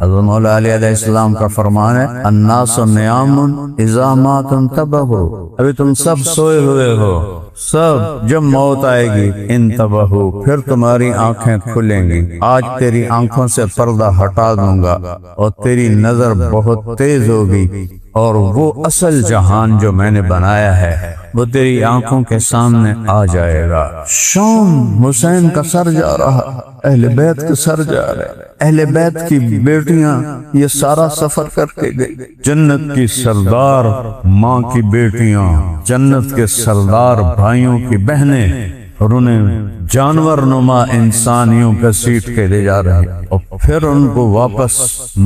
حضرت مولا علی علیہ السلام کا فرمان ہے الناس نیام اذا ما تنتبہوا، ابھی تم سب سوئے ہوئے ہو، سب جب موت آئے گی انتبہوا، پھر تمہاری آنکھیں کھلیں گی، آج تیری آنکھوں سے پردہ ہٹا دوں گا اور تیری نظر بہت تیز ہوگی، اور وہ اصل جہان جو میں نے بنایا ہے وہ تیری آنکھوں کے سامنے آ جائے گا۔ شام حسین کا سر جا رہا، اہل بیت کا سر جا رہا، اہل بیت کی بیٹیاں یہ سارا سفر کر کے گئی، جنت کی سردار ماں کی بیٹیاں، جنت کے سردار بھائیوں کی بہنیں، اور انہیں جانور نما انسانیوں پر سیٹ کے لے جا رہے ہیں، اور پھر ان کو واپس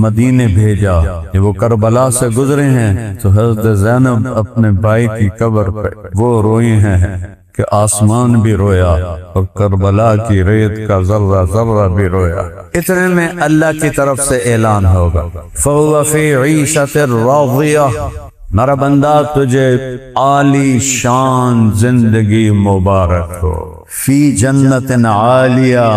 مدینے بھیجا۔ جب وہ کربلا سے گزرے ہیں تو حضرت زینب اپنے بھائی کی قبر پہ وہ روئی ہیں کہ آسمان بھی رویا اور کربلا کی ریت کا ذرہ ذرہ بھی رویا۔ اتنے میں اللہ کی طرف سے اعلان ہوگا فَهُوَ فِي عِيشَةٍ رَاضِيَةٍ، میرا بندہ تجھے عالی شان زندگی مبارک ہو، فی جنت عالیہ،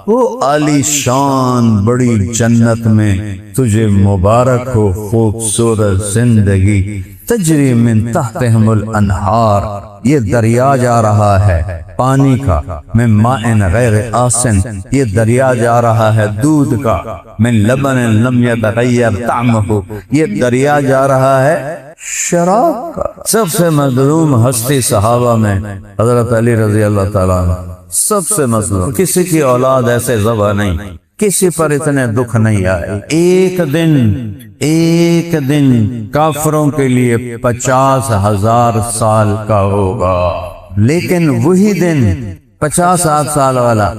وہ عالی شان بڑی جنت میں تجھے مبارک ہو، خوبصورت زندگی، تجری من تحتہم الانہار، یہ دریا جا رہا ہے پانی کا، من ماء غیر آسن، یہ دریا جا رہا ہے دودھ کا، من لبن لم یتغیر طعمہ، یہ دریا جا رہا ہے شراب کا۔ سب سے مظلوم ہستی صحابہ میں حضرت علی رضی اللہ تعالیٰ عنہ، سب سے مظلوم، کسی کی اولاد ایسے ذبح نہیں، کسی پر اتنے دکھ نہیں آئے۔ ایک دن کافروں کے لیے 50,000 سال کا ہوگا، لیکن وہی دن 50 سال والا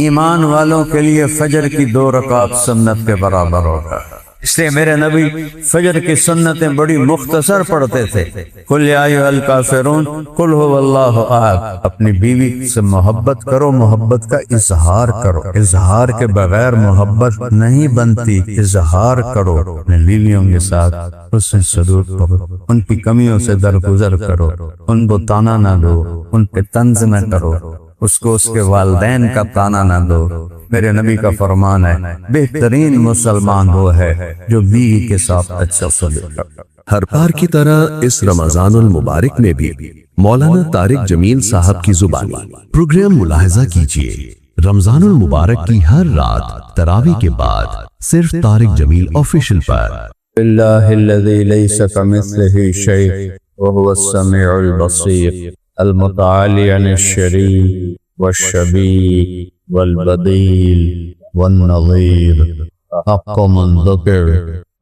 ایمان والوں کے لیے فجر کی 2 رکعت سنت کے برابر ہوگا۔ اس لیے میرے نبی فجر کی سنتیں بڑی مختصر پڑھتے تھے، قل یا ایھا الکافرون قل هو اللہ احد۔ اپنی بیوی سے محبت کرو، محبت کا اظہار کرو، اظہار کے بغیر محبت نہیں بنتی، اظہار کرو، اپنے بیویوں کے ساتھ حسن سلوک کرو، ان کی کمیوں سے درگزر کرو، ان کو تانا نہ دو، ان پہ طنز نہ کرو، اس کو اس کے والدین کا تانا نہ دو۔ میرے نبی کا فرمان ہے بہترین مسلمان وہ ہے جو بیوی کے ساتھ اچھا سلوک کرتا۔ ہر بار کی طرح اس رمضان المبارک میں بھی مولانا طارق جمیل صاحب کی زبانی پروگرام ملاحظہ کیجیے۔ رمضان المبارک کی ہر رات تراویح کے بعد صرف طارق جمیل آفیشل پر۔ اللہ الذی لیس کمثلہ شیء وہو السمیع البصیر، المتعالی عن الشریک والشبیہ والبدیل والنظیر، احق من ذکر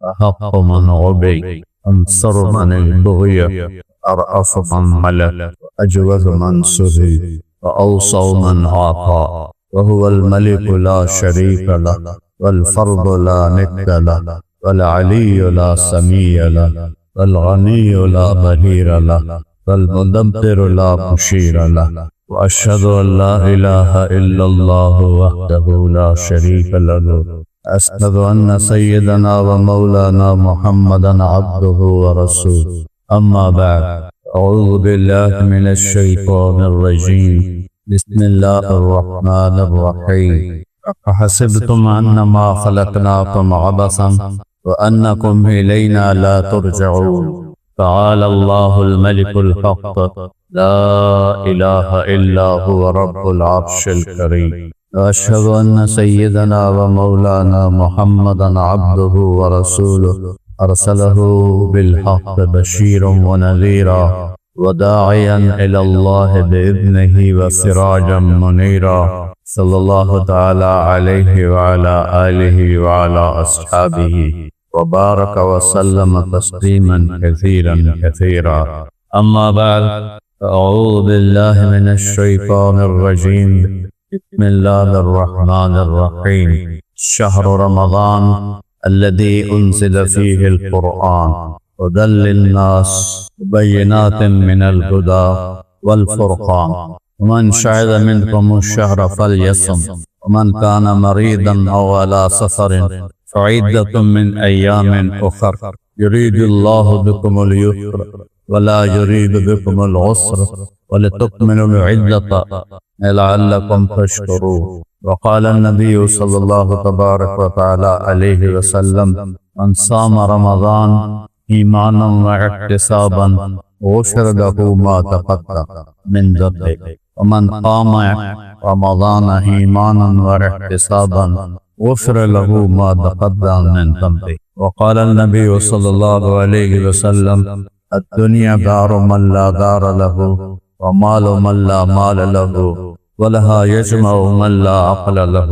احق من عبد، انصر من البغی، ارأف من ملک، اجوز من سہی، واوصى من عاقى، وهو الملك لا شريك له، والفرد لا ند له، والعلي لا سميع له، والغني لا ظهير له، والمدبر لا مشير له، وأشهد أن لا إله إلا الله وحده لا شريك له، أشهد أن سيدنا ومولانا محمدا عبده ورسوله، أما بعد، أعوذ بالله من الشيطان الرجيم، بسم الله الرحمن الرحيم، أفحسبتم أنما خلقناكم عبثا وأنكم إلينا لا ترجعون، تعالى الله الملك الحق، لا إله إلا هو رب العرش الكريم، وأشهد أن سيدنا ومولانا محمدا عبده ورسوله، أرسله بالحق بشيرا ونذيرا وداعيا إلى الله بإذنه وسراجا منيرا، صلى الله تعالى عليه وعلى آله وعلى أصحابه وبارك وسلم تسليما كثيرا كثيرا، أما بعد، أعوذ بالله من الشيطان الرجيم، بسم الله الرحمن الرحيم، شهر رمضان الذي أنزل فيه القرآن هدى للناس وبينات من الهدى والفرقان، ومن شهد منكم الشهر فليصم، ومن كان مريضا أو على سفر فعدة من أيام أخر، يريد الله بكم اليسر ولا يريد بكم العسر، ولتكملوا العدة لعلكم تشكرون، وقال النبي صلى الله تبارك وتعالى عليه وسلم من صام رمضان ایمانا واحتسابا غفر له ما تقدم من ذنبه ومن قام رمضان ایمانا واحتسابا غفر له ما تقدم من ذنبه وقال النبي صلى الله عليه وسلم الدنيا دار من لا دار له ومال من لا مال له ولها يجمع من لا عقل له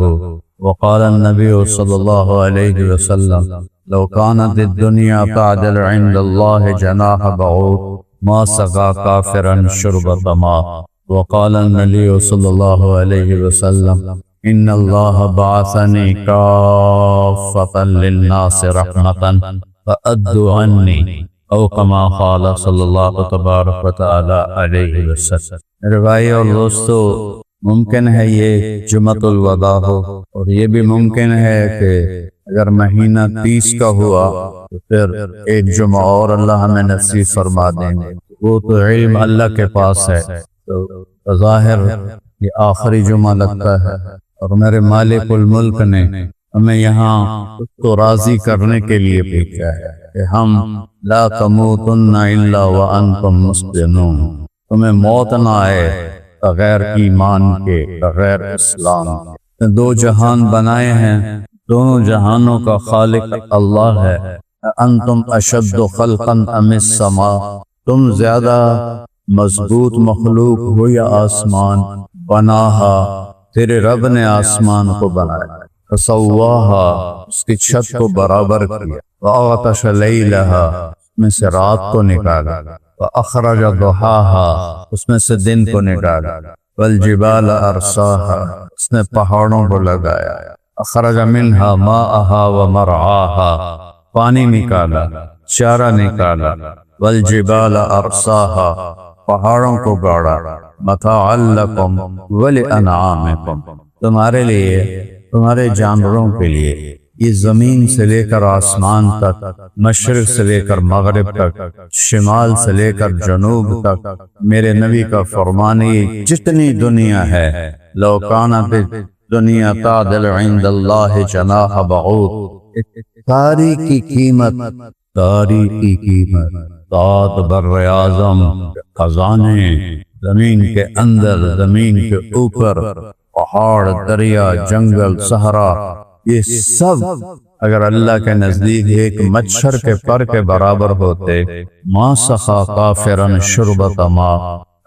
وقال النبي صلى الله عليه وسلم لو كانت الدنيا تعدل عند الله جناح بعوض ما سقى كافرا شربة ماء وقال النبي صلى الله عليه وسلم إن الله بعثني كافة للناس رحمة فأدوا عني او کما قال صلی اللہ تبارک و تعالی علیہ وسلم۔ میرے بھائی اور دوستو، ممکن ہے یہ جمعۃ الوداع ہو، اور یہ بھی ممکن ہے کہ اگر مہینہ 30 کا ہوا تو پھر ایک جمعہ اور اللہ ہمیں نصیب فرما دیں گے۔ وہ تو علم اللہ کے پاس ہے، تو ظاہر یہ آخری جمعہ لگتا ہے، اور میرے مالک الملک نے ہمیں یہاں اس کو راضی کرنے کے لیے بھیجا ہے کہ ہم لا تموتن الا وانتم مسلمون، تمہیں موت نہ آئے بغیر ایمان کے، بغیر اسلام کے۔ دو جہان بنائے ہیں، دونوں جہانوں کا خالق اللہ ہے۔ انتم اشد خلقا ام السماء، تم زیادہ مضبوط مخلوق ہو یا آسمان؟ بناہا، تیرے رب نے آسمان کو بنایا، فسواہا، اس کی چھت کو برابر کیا، وَأَغْطَشَ لَيْلَهَا، اس میں سے رات کو نکالا، وَأَخْرَجَ ضُحَاهَا، اس میں سے دن کو نکالا، وَالْجِبَالَ أَرْسَاهَا، اس نے پہاڑوں کو لگایا، أَخْرَجَ مِنْهَا مَاءَهَا وَمَرْعَاهَا، پانی نکالا، چارہ نکالا، وَالْجِبَالَ أَرْسَاهَا، پہاڑوں کو گاڑا، مَتَاعًا لَكُمْ وَلِأَنْعَامِكُمْ، تمہارے لیے، تمہارے جانوروں کے لیے۔ یہ زمین سے لے کر آسمان تک، مشرق سے لے کر مغرب تک، شمال سے لے کر جنوب تک، میرے نبی کا فرمان ہے جتنی دنیا ہے، لو کانت الدنیا تعدل عند اللہ جناح بعوض، ساری کی قیمت، ساری کی قیمت، ذات بر اعظم، خزانے زمین کے اندر، زمین کے اوپر، پہاڑ، دریا، جنگل، صحرا، یہ سب اگر اللہ کے نزدیک ایک مچھر کے پر کے برابر ہوتے، ما سخا کافرا شربۃ ماء،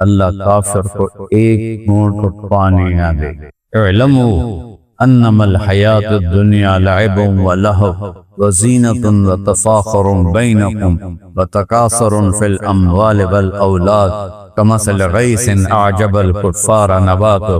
اللہ کافر کو ایک گھونٹ پانی نہ دے۔ اعلموا انما الحیات الدنیا لعب ولہو وزینۃ وتفاخر بینکم وتکاثر فی الاموال والاولاد کمثل غیث اعجب الکفار نباتہ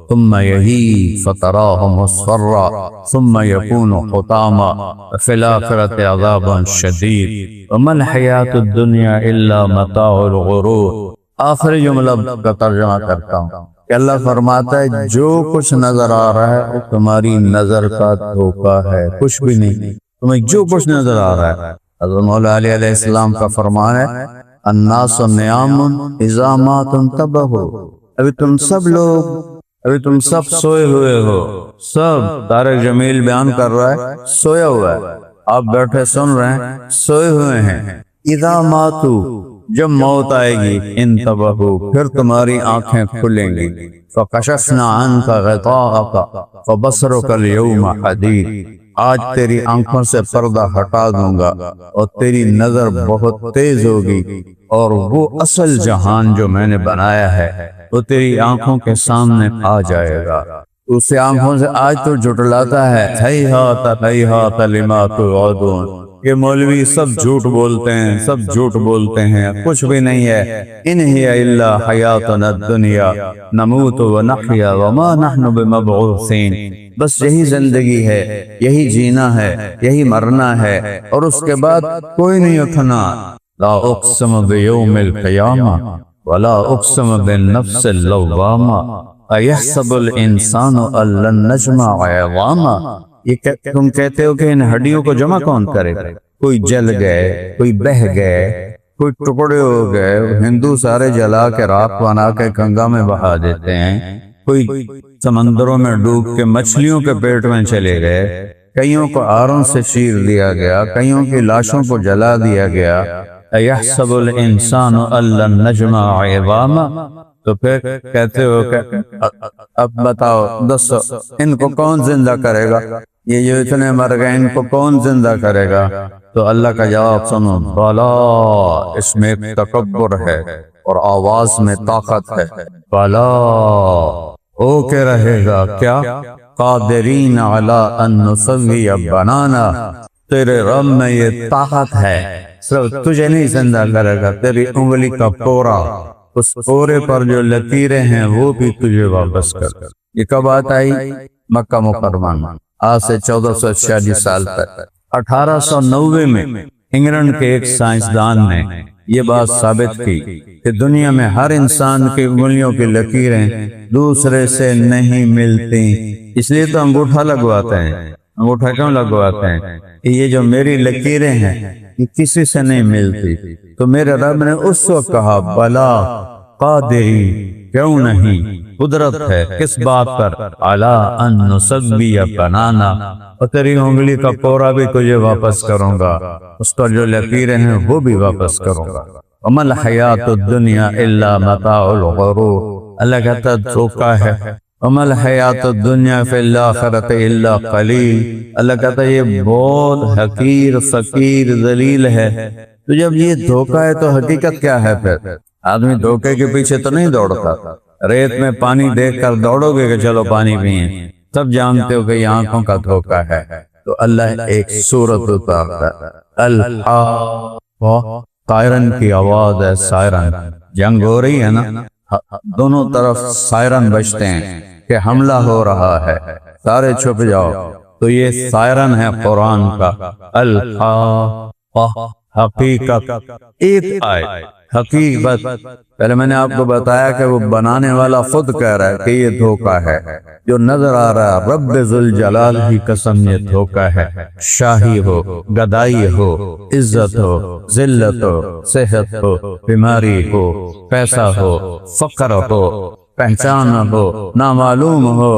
ثم یہیج فتراہ مصفرا ثم یکون حطاما وفی الآخرۃ عذاب شدید وما الحیات الدنیا الا متاع الغرور۔ آخری جملہ کا ترجمہ کرتا ہوں کہ اللہ فرماتا ہے جو کچھ نظر آ رہا ہے وہ تمہاری نظر کا دھوکہ ہے، کچھ بھی نہیں، تمہیں جو کچھ نظر آ رہا ہے۔ حضرت مولا علی علیہ السلام کا فرمان ہے الناس نیام اذا ما تنتبہوا، ابھی تم سب سوئے ہوئے ہو، سب طارق جمیل بیان کر رہا ہے سویا ہوا ہے، آپ بیٹھے سن رہے ہیں، سوئے ہوئے ہیں۔ اذا ماتوا، جب موت آئے گی، انتبہوا، پھر تمہاری آنکھیں کھلیں گی، فکشفنا عنک غطاءک فبصرک اليوم حدید، آج تیری آنکھوں سے پردہ ہٹا دوں گا اور تیری نظر بہت تیز ہوگی، اور وہ اصل جہان جو میں نے بنایا ہے وہ تیری آنکھوں کے سامنے آ جائے گا۔ اسے آنکھوں سے آج تو جھٹلاتا ہے، ہیہات لما توعدون، یہ مولوی سب جھوٹ بولتے ہیں، کچھ بھی نہیں ہے۔ ان ہی الا حیاتنا الدنیا نموت ونحیا وما نحن بمبعوثین، بس یہی زندگی ہے، یہی جینا ہے، یہی مرنا ہے، اور اس کے بعد کوئی نہیں اٹھنا۔ لا اقسم بیوم القیامہ ولا اقسم بالنفس اللوامہ ایحسب الانسان ان لن نجمع عظامہ، یہ تم کہتے ہو کہ ان ہڈیوں کو جمع کون کرے گا؟ کوئی جل گئے، کوئی بہہ گئے، کوئی ٹکڑے ہو گئے، ہندو سارے جلا کے راکھ بنا کے گنگا میں بہا دیتے ہیں، کوئی سمندروں میں ڈوب کے مچھلیوں کے پیٹ میں چلے گئے، کئیوں کو آروں سے چیر دیا گیا، کئیوں کی لاشوں کو جلا دیا گیا۔ اَيَحْسَبُ الْإِنسَانُ أَن لَّن نَّجْمَعَ عِظَامَهُ، تو پھر کہتے ہو کہ اب بتاؤ دسو ان کو کون زندہ کرے گا، یہ جو اتنے مر گئے ان کو کون زندہ کرے گا؟ تو اللہ کا جواب سنو، بلا، اس میں ایک تکبر ہے اور آواز میں طاقت ہے، بلا ہو کے رہے گا کیا؟ قادرین علی ان نسوی بنانا، تیرے رب میں یہ طاقت ہے، صرف تجھے نہیں زندہ کرے گا، تیری انگلی کا پورا، اس پورے پر جو لکیریں ہیں وہ بھی تجھے واپس کر۔ یہ کب بات آئی؟ مکہ مکرمہ میں، آج سے 1446 سال پہلے۔ 1890 میں انگلینڈ کے ایک سائنسدان نے یہ بات ثابت کی کہ دنیا میں ہر انسان کی انگلیوں کی لکیریں دوسرے سے نہیں ملتی، اس لیے تو انگوٹھا لگواتے ہیں۔ انگوٹھا کیوں لگواتے ہیں؟ کہ یہ جو میری لکیریں ہیں یہ کسی سے نہیں ملتی۔ تو میرے رب نے اس وقت کہا بلا، قادری، کیوں نہیں، قدرت ہے کس بات پر؟ علی ان نسوی بنانا، اور تیری انگلی کا پورا بھی تجھے واپس کروں گا، اس پر جو لکیریں ہیں وہ بھی واپس کروں گا۔ وما الحیات الدنیا الا متاع الغرور، اللہ کہتا ہے دھوکہ ہے۔ وما الحیات الدنیا فی الاخرۃ الا قلیل، اللہ کہتا ہے یہ بہت حقیر، فقیر، ذلیل ہے۔ تو جب یہ دھوکہ ہے تو حقیقت کیا ہے؟ پھر آدمی دھوکے کے پیچھے تو نہیں دوڑتا۔ ریت میں پانی دیکھ کر دوڑو گے کہ چلو پانی پئیں، تب جانتے ہو کہ یہ آنکھوں کا دھوکہ ہے۔ تو اللہ ایک سورت اتارتا ہے، الحاقہ، سائرن کی آواز ہے، سائرن، جنگ ہو رہی ہے نا، دونوں طرف سائرن بجتے ہیں کہ حملہ ہو رہا ہے، سارے چھپ جاؤ۔ تو یہ سائرن ہے قرآن کا، الحاقہ، حقیقت، ایک آیت حقیقت۔ پہلے میں نے آپ کو بتایا کہ وہ بنانے والا خود کہہ رہا ہے کہ یہ دھوکہ ہے، جو نظر آ رہا ہے رب ذوالجلال کی قسم یہ دھوکہ ہے۔ شاہی ہو، گدائی ہو، عزت ہو، ذلت ہو، صحت ہو، بیماری ہو، پیسہ ہو، فقر ہو، پہچان ہو، نامعلوم ہو،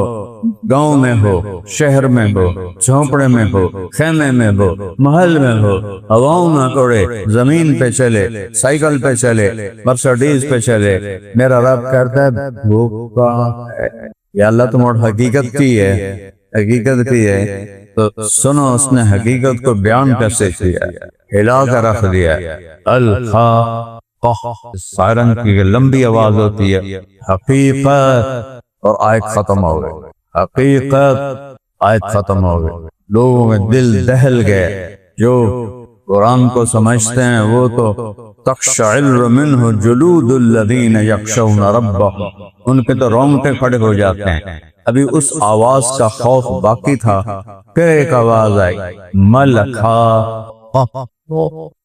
گاؤں میں ہو، شہر میں ہو، جھونپڑے میں ہو، خیمے میں ہو، محل میں ہو، ہواؤں میں اڑے، زمین پہ چلے، سائیکل پہ چلے، مرسڈیز پہ چلے، میرا رب کہتا ہے دھوکہ ہے۔ یا اللہ تم اور حقیقت کی ہے، حقیقت کی ہے تو سنو اس نے حقیقت کو بیان کیسے کیا، ہلا کر رکھ دیا۔ الحاقہ، سائرن کی لمبی آواز ہوتی ہے، حقیقت، اور آیت ختم ہو گئی۔ حقیقت، آیت ختم ہو گئی۔ لوگوں میں دل دہل گئے، جو قرآن کو سمجھتے ہیں وہ تو تقشعر منہ جلود الذین یخشون ربہم، ان کے تو رونگٹے کھڑے ہو جاتے ہیں۔ ابھی اس آواز کا خوف باقی تھا، پھر ایک آواز آئی، ملکھا،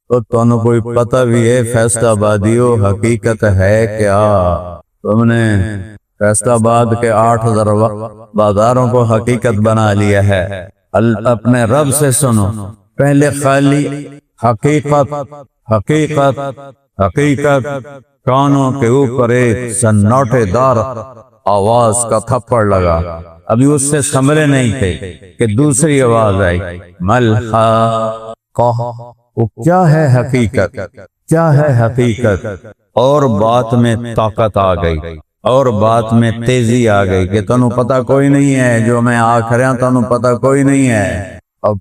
تو تمہیں کوئی پتہ بھی ہے فیصلہ آبادیو حقیقت ہے کیا؟ تم نے فیصلہ آباد کے 8000 بازاروں کو حقیقت بنا لیا ہے۔ اپنے رب سے سنو، پہلے خالی حقیقت، حقیقت، حقیقت، کانوں کے اوپر ایک سناٹے دار آواز کا تھپڑ لگا۔ ابھی اس سے سنبھلے نہیں تھے کہ دوسری آواز آئی، ملحقہ، وہ کیا ہے حقیقت، کیا ہے حقیقت؟ اور بات میں طاقت آ گئی، اور بات میں تیزی آ گئی کہ تنوں پتہ کوئی نہیں ہے، جو میں آکھ رہا تنوں پتہ کوئی نہیں ہے۔ اب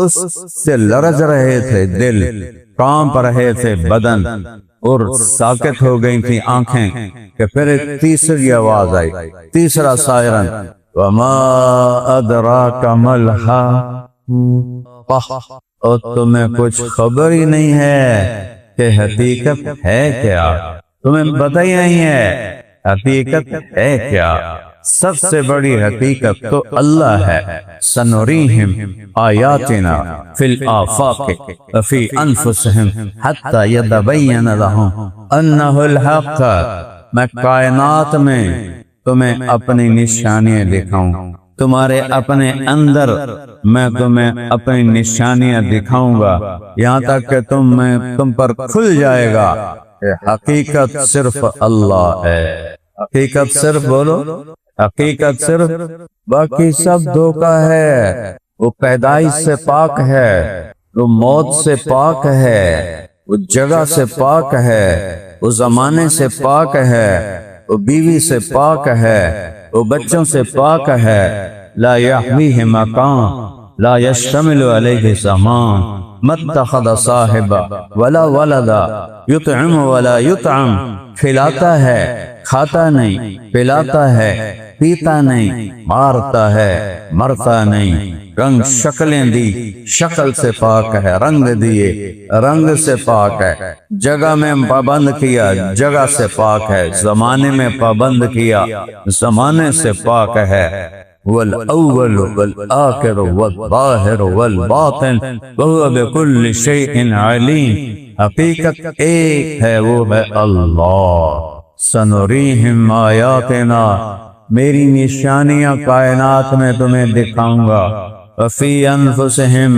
اس سے لرز رہے تھے دل، کانپ رہے تھے بدن، اور ساکت ہو گئی تھی آنکھیں کہ پھر ایک تیسری آواز آئی، تیسرا سائرن، وما ادراک ما الحاقہ، اور تمہیں کچھ خبر ہی نہیں ہے کہ حقیقت ہے کیا، تمہیں پتہ ہی نہیں ہے حقیقت ہے کیا۔ سب سے بڑی حقیقت تو اللہ ہے، سنریہم آیاتنا فی الآفاق وفی انفسہم حتی یتبین لہم انہ الحق، میں کائنات میں تمہیں اپنی نشانیاں دکھاؤں، تمہارے اپنے اندر میں تمہیں اپنی نشانیاں دکھاؤں گا، یہاں تک کہ تم پر کھل جائے گا کہ حقیقت صرف اللہ ہے۔ حقیقت صرف بولو، حقیقت صرف، باقی سب دھوکا ہے۔ وہ پیدائش سے پاک ہے، وہ موت سے پاک ہے، وہ جگہ سے پاک ہے، وہ زمانے سے پاک ہے، وہ بیوی سے پاک ہے، وہ بچوں سے پاک ہے۔ لا یحویہ مکان، لا یشتمل علیہ زمان، متخذ صاحبا ولا ولدا، یطعم ولا یطعم، کھلاتا ہے، کھاتا نہیں، پلاتا ہے، پیتا نہیں، مارتا ہے، مرتا نہیں۔ رنگ شکلیں دی، شکل سے پاک ہے، رنگ دیے، رنگ سے پاک ہے۔ جگہ میں پابند کیا، جگہ سے پاک ہے۔ زمانے میں پابند کیا، زمانے سے پاک ہے۔ والأول والآخر والظاہر والباطن وهو بكل شيء علیم۔ حقیقت ایک ہے، وہ ہے اللہ۔ سنریہم آیاتنا، میری نشانیاں کائنات میں تمہیں دکھاؤں گا۔ وفی انفسہم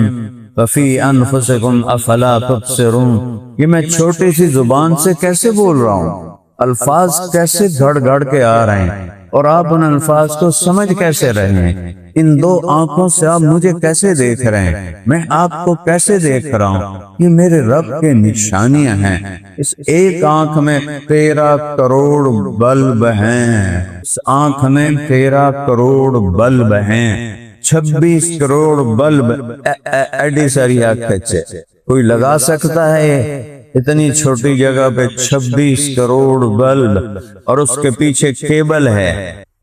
وفی انفسکم افلا تبصرون۔ یہ میں چھوٹی سی زبان سے کیسے بول رہا ہوں، الفاظ کیسے گھڑ گھڑ کے آ رہے ہیں، اور آپ ان الفاظ کو سمجھ کیسے رہے ہیں؟ ان دو آنکھوں سے آپ مجھے کیسے دیکھ رہے ہیں، میں آپ کو کیسے دیکھ رہا ہوں؟ یہ میرے رب کے نشانیاں ہیں۔ اس ایک آنکھ میں 13 کروڑ بلب ہیں، اس آنکھ میں 13 کروڑ بلب ہیں، 26 کروڑ بلب ایڈی ساری آنکھ سے کوئی لگا سکتا ہے؟ اتنی چھوٹی جگہ پہ 26 کروڑ بلب، اور اس کے پیچھے کیبل ہے،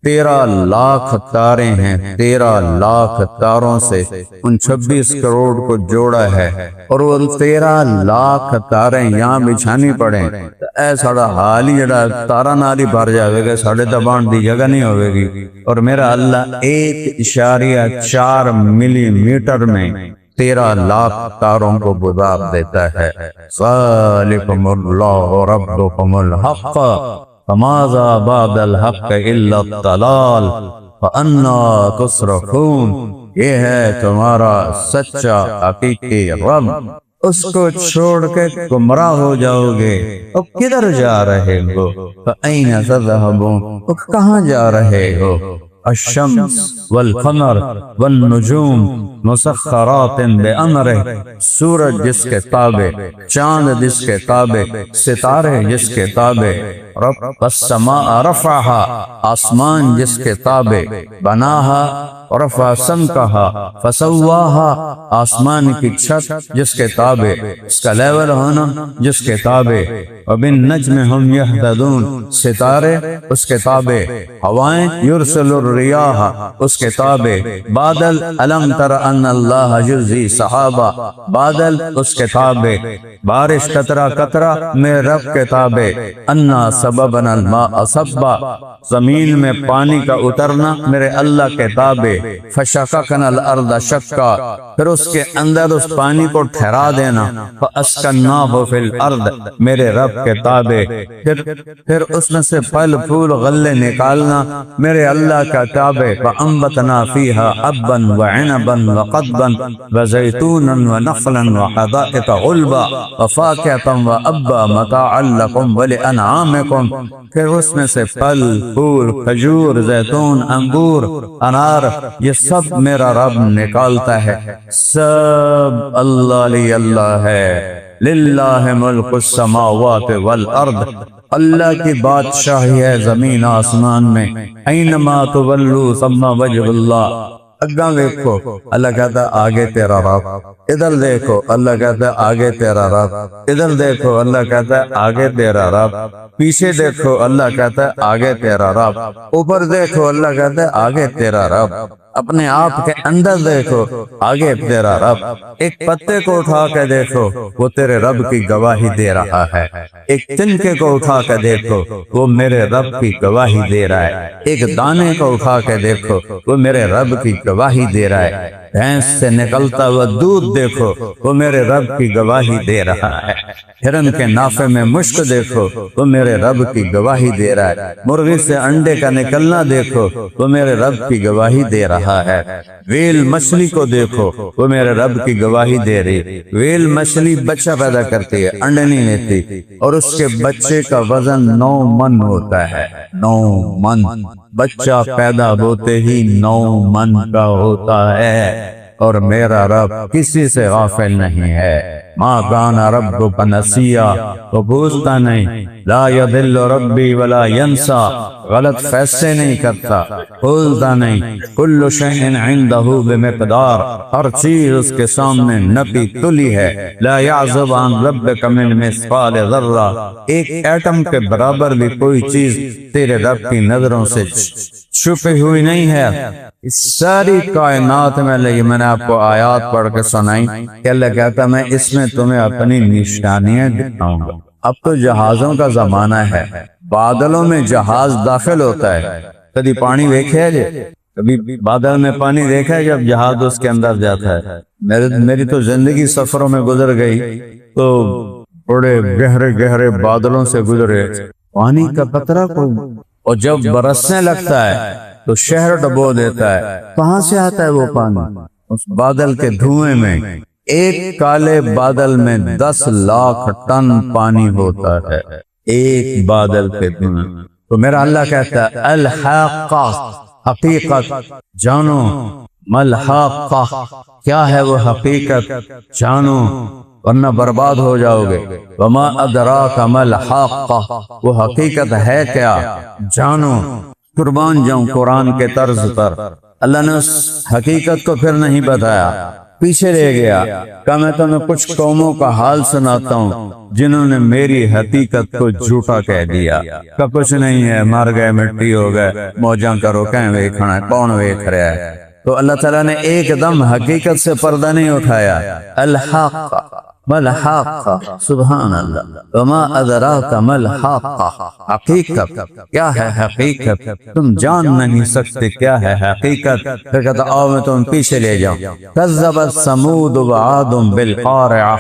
13 لاکھ تارے ہیں، 13 لاکھ تاروں سے ان 26 کروڑ کو جوڑا ہے، اور وہ 13 لاکھ تارے یہاں بچھانی پڑیں تو اے ساڑا حال ہی جڑا تارا نالی بھر جاوے گا، ساڑھے دبان دی جگہ نہیں ہوئے گی۔ اور میرا اللہ 1.4 ملی میٹر میں 13 لاکھ تاروں کو گزار دیتا ہے۔ ذالکم اللہ ربکم الحق، فماذا بعد الحق الا الضلال، فانا تصرفون۔ یہ ہے تمہارا سچا حقیقی رب، اس کو چھوڑ کے گمراہ ہو جاؤ گے، اب کدھر جا رہے ہو؟ فأین تذهبون، کہاں جا رہے ہو؟ الشمس والقمر والنجوم مسخرات بأمرہ، سورج جس کے تابع، چاند جس کے تابع، ستارے جس کے تابع۔ رب السماء رفعها، آسمان جس کے تابع، بناها رفع سمکها فسواها، آسمان کی چھت جس کے تابع، اس کا لیول ہونا جس کے تابع۔ وبالنجم هم يهتدون، ستارے اس کے تابع، ہوائیں یرسل الریاح اس کے تابع، بادل الم تر ان اللہ یجزی صحابہ، بادل اس کے تابع، بارش قطرہ قطرہ میں رب کے تابع۔ انا سببنا الماء صبا، زمین میں پانی کا اترنا میرے اللہ کے تابع۔ فشققنا الارض شقا، پھر اس کے اندر اس پانی کو ٹھہرا دینا۔ فاسکناہ فی الارض، میرے رب کے تابع۔ پھر اس میں سے پھل پھول غلے نکالنا میرے اللہ کا تابع۔ فانبتنا فیہا حبا وعنبا وقضبا وزیتونا ونخلا وحدائق غلبا وفاکہۃ وابا متاعا لکم ولانعامکم، پھر اس میں سے پھل پھول، کھجور، زیتون، انگور، انار، یہ سب میرا رب نکالتا ہے۔ سب اللہ لی اللہ ہے۔ للہ ملک السماوات والارض، اللہ کی بادشاہی ہے زمین آسمان میں۔ اینما تولوا ثم وجہ اللہ، اگاں دیکھو اللہ کہتا ہے آگے تیرا رب، ادھر دیکھو اللہ کہتا ہے آگے تیرا رب، ادھر دیکھو اللہ کہتا ہے آگے تیرا رب، پیچھے دیکھو اللہ کہتا ہے آگے تیرا رب، اوپر دیکھو اللہ کہتا ہے آگے تیرا رب، اپنے آپ کے اندر دیکھو آگے تیرا رب۔ ایک پتے کو اٹھا کے دیکھو وہ تیرے رب کی گواہی دے رہا ہے، ایک تنکے کو اٹھا کے دیکھو وہ میرے رب کی گواہی دے رہا ہے، ایک دانے کو اٹھا کے دیکھو وہ میرے رب کی گواہی دے رہا ہے، بھینس سے نکلتا ہوا دودھ دیکھو وہ میرے رب کی گواہی دے رہا ہے، ہرن کے نافے میں مشک دیکھو وہ میرے رب کی گواہی دے رہا ہے، مرغی سے انڈے کا نکلنا دیکھو وہ میرے رب کی گواہی دے رہا ہے، ویل مچھلی کو دیکھو وہ میرے رب کی گواہی دے رہی۔ ویل مچھلی بچہ پیدا کرتی ہے، انڈے نہیں لیتی، اور اس کے بچے کا وزن 9 من ہوتا ہے، 9 من۔ بچہ پیدا ہوتے ہی 9 من کا ہوتا ہے، اور میرا رب کسی سے غافل نہیں ہے۔ ما کان ربک نسیا، وہ بھولتا نہیں، لا یضل ربی ولا ینسا، غلط فیصلے نہیں کرتا، بھولتا نہیں، کل شیء عندہ بمقدار، ہر چیز اس کے سامنے نپی تلی ہے، لا یعزب عن ربک من مثقال ذرہ، ایک ایٹم کے برابر بھی کوئی چیز تیرے رب کی نظروں سے چھپی ہوئی نہیں ہے۔ اس ساری کائنات میں میں نے آپ کو آیات پڑھ کے سنائی کہ اللہ کہتا میں اس میں تمہیں اپنی نشانیاں دکھاؤں گا۔ اب تو جہازوں کا زمانہ ہے، بادلوں میں جہاز داخل ہوتا ہے، کبھی پانی دیکھا ہے، کبھی بادل میں پانی دیکھا ہے جب جہاز اس کے اندر جاتا ہے؟ میری تو زندگی سفروں میں گزر گئی، تو بڑے گہرے گہرے بادلوں سے گزرے، پانی کا قطرہ کو، اور جب برسنے لگتا ہے تو شہر ڈبو دیتا ہے۔ کہاں سے آتا ہے وہ پانی؟ اس بادل کے دھوئیں میں۔ ایک کالے بادل میں 10 لاکھ ٹن پانی ہوتا ہے، ایک بادل کے دھوئیں۔ تو میرا اللہ کہتا ہے الحاقہ، حقیقت جانو، ملحاقہ، کیا ہے وہ حقیقت جانو، ورنہ برباد ہو جاؤ گے۔ وما ادراک ملحاقہ، وہ حقیقت ہے کیا جانو۔ قربان جاؤں قرآن کے طرز پر، اللہ نے اس حقیقت کو پھر نہیں بتایا، پیچھے لے گیا کہ میں تمہیں کچھ قوموں کا حال سناتا ہوں جنہوں نے میری حقیقت کو جھوٹا کہہ دیا کہ کچھ نہیں ہے، مر گئے، مٹی ہو گئے، موجاں کرو، کہیں ویکھنا ہے، کون ویکھ رہا ہے؟ تو اللہ تعالیٰ نے ایک دم حقیقت سے پردہ نہیں اٹھایا۔ الحق ملحق، سبحان اللہ، وما ادراک ملحق، حقیقت کیا ہے، حقیقت تم جان نہیں سکتے کیا ہے حقیقت۔ پھر کہتا آؤ میں تم پیچھے لے جاؤں۔ کذبت ثمود وعاد بالقارعہ،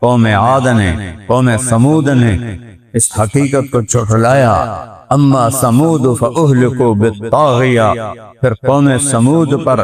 قوم عاد نے، قوم ثمود نے اس حقیقت کو جھٹلایا۔ اما ثمود فاہلکوا بالطاغیہ، پھر قوم ثمود پر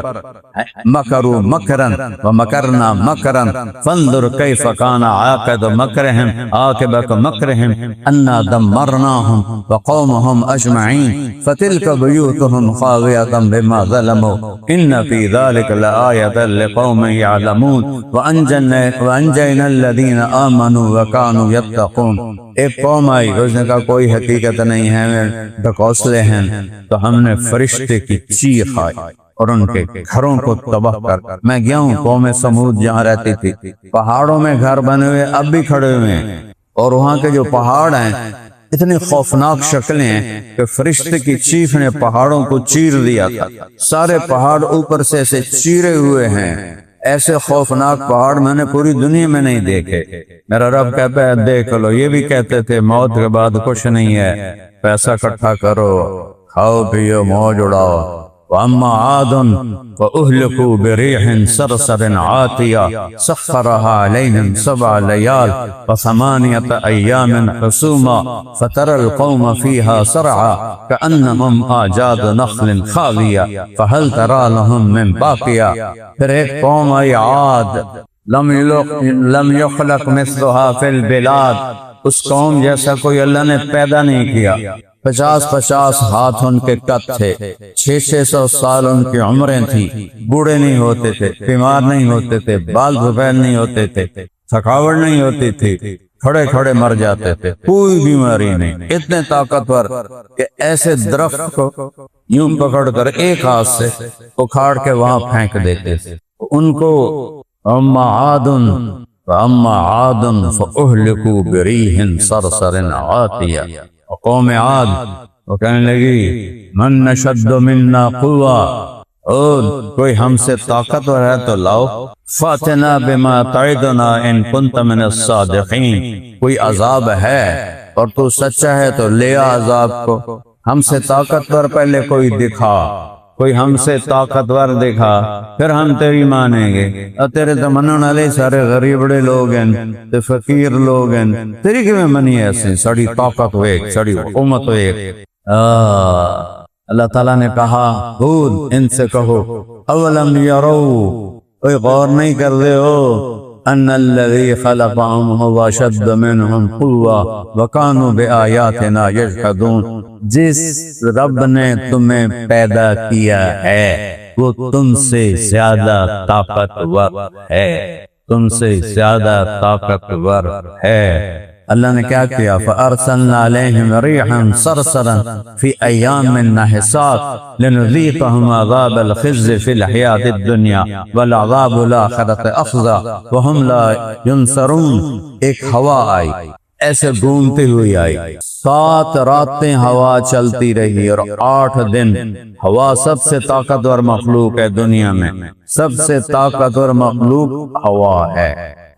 مکروا مکرا ومکرنا مکرا فانظر کیف کان عاقبۃ مکرہم عاقبۃ مکرہم انا دمرناہم وقومہم اجمعین فتلک بیوتہم خاویۃ بما ظلموا ان فی ذلک لآیۃ لقوم یعلمون وانجینا الذین آمنوا وکانوا یتقون۔ ایک قوم آئی، اس نے کہا کوئی حقیقت نہیں ہے، ڈکوسلے ہیں، تو ہم نے فرشتے کی چیخ آئی اور ان کے گھروں کو تباہ کر۔ میں گیا ہوں قوم سمود جہاں رہتی تھی، پہاڑوں میں گھر بنے ہوئے اب بھی کھڑے ہوئے ہیں، اور وہاں کے جو پہاڑ ہیں اتنی خوفناک شکلیں ہیں کہ فرشتے کی چیخ نے پہاڑوں کو چیر دیا تھا۔ سارے پہاڑ اوپر سے ایسے چیرے ہوئے ہیں، ایسے خوفناک پہاڑ میں نے پوری دنیا میں نہیں دیکھے۔ میرا رب کہتا ہے دیکھ لو، یہ بھی کہتے تھے موت کے بعد کچھ نہیں ہے، پیسہ اکٹھا کرو، کھاؤ پیو، موج اڑاؤ۔ وَأَمَّا عَادٌ فَأُهْلِكُوا بِرِيحٍ صَرْصَرٍ عَاتِيَةٍ سَخَّرَهَا عَلَيْهِمْ 7 لَيَالٍ وَثَمَانِيَةَ أَيَّامٍ حُسُومًا فَتَرَى الْقَوْمَ فِيهَا صَرْعَىٰ كَأَنَّهُمْ أَعْجَازُ نَخْلٍ خَاوِيَةٍ فَهَلْ تَرَىٰ لَهُم مِّن بَاقِيَةٍ۔ پھر ایک قوم آئی عاد، لم یخلق مثلها فی البلاد، اس قوم جیسا کوئی اللہ نے پیدا نہیں کیا۔ 50 ہاتھ ان کے قد تھے، 600 سال ان کی عمریں تھیں، بوڑھے نہیں ہوتے تھے، بیمار نہیں ہوتے تھے، بال بھپیل نہیں ہوتے تھے، تھکاوٹ نہیں ہوتی تھی، کھڑے کھڑے مر جاتے تھے، کوئی بیماری نہیں، اتنے طاقتور کہ ایسے درخت کو یوں پکڑ کر ایک ہاتھ سے اکھاڑ کے وہاں پھینک دیتے تھے۔ ان کو اما عاد فاہلکوا بریح صرصر عاتیہ، قوم عاد وہ کہنے لگی من نشد منا قوہ، اور کوئی ہم سے طاقتور ہے تو لاؤ، فاتنا بما تعدنا ان کنت من الصادقین، کوئی عذاب ہے اور تو سچا ہے تو لے آ عذاب کو، ہم سے طاقتور پہلے کوئی دکھا، کوئی ہم سے طاقتور دکھا، پھر ہم تیری مانیں گے۔ اور تیرے تو منن والے سارے غریبڑے لوگ ہیں، تے فقیر لوگ ہیں، تیری کی میں منی ایسی سڑی طاقت ہوئے، سڑی حکومت ہوئے۔ اللہ تعالیٰ نے کہا ہود ان سے کہو اولم یرو، کوئی غور نہیں کر رہے ہو ان الذی خلقهم هو اشد منهم قوة وكانوا بآیاتنا یجحدون، جس رب نے تمہیں پیدا کیا ہے وہ تم سے زیادہ طاقتور ہے، تم سے زیادہ طاقتور ہے۔ اللہ نے کیا کیا؟ فَأَرْسَلْنَا عَلَيْهِمْ رِيحًا صَرْصَرًا فِي أَيَّامٍ نَحِسَاتٍ لِنُذِيقَهُمْ عَذَابَ الْخِزْيِ فِي الْحَيَاةِ الدُّنْيَا وَالْعَذَابُ الْآخِرَةِ أَخْزَىٰ وَهُمْ لَا يُنصَرُونَ۔ ایک ہوا آئی، ایسے گھومتی ہوئی آئی، 7 راتیں ہوا چلتی رہی اور 8 دن۔ ہوا سب سے طاقتور مخلوق ہے دنیا میں، سب سے طاقتور مخلوق ہوا ہے۔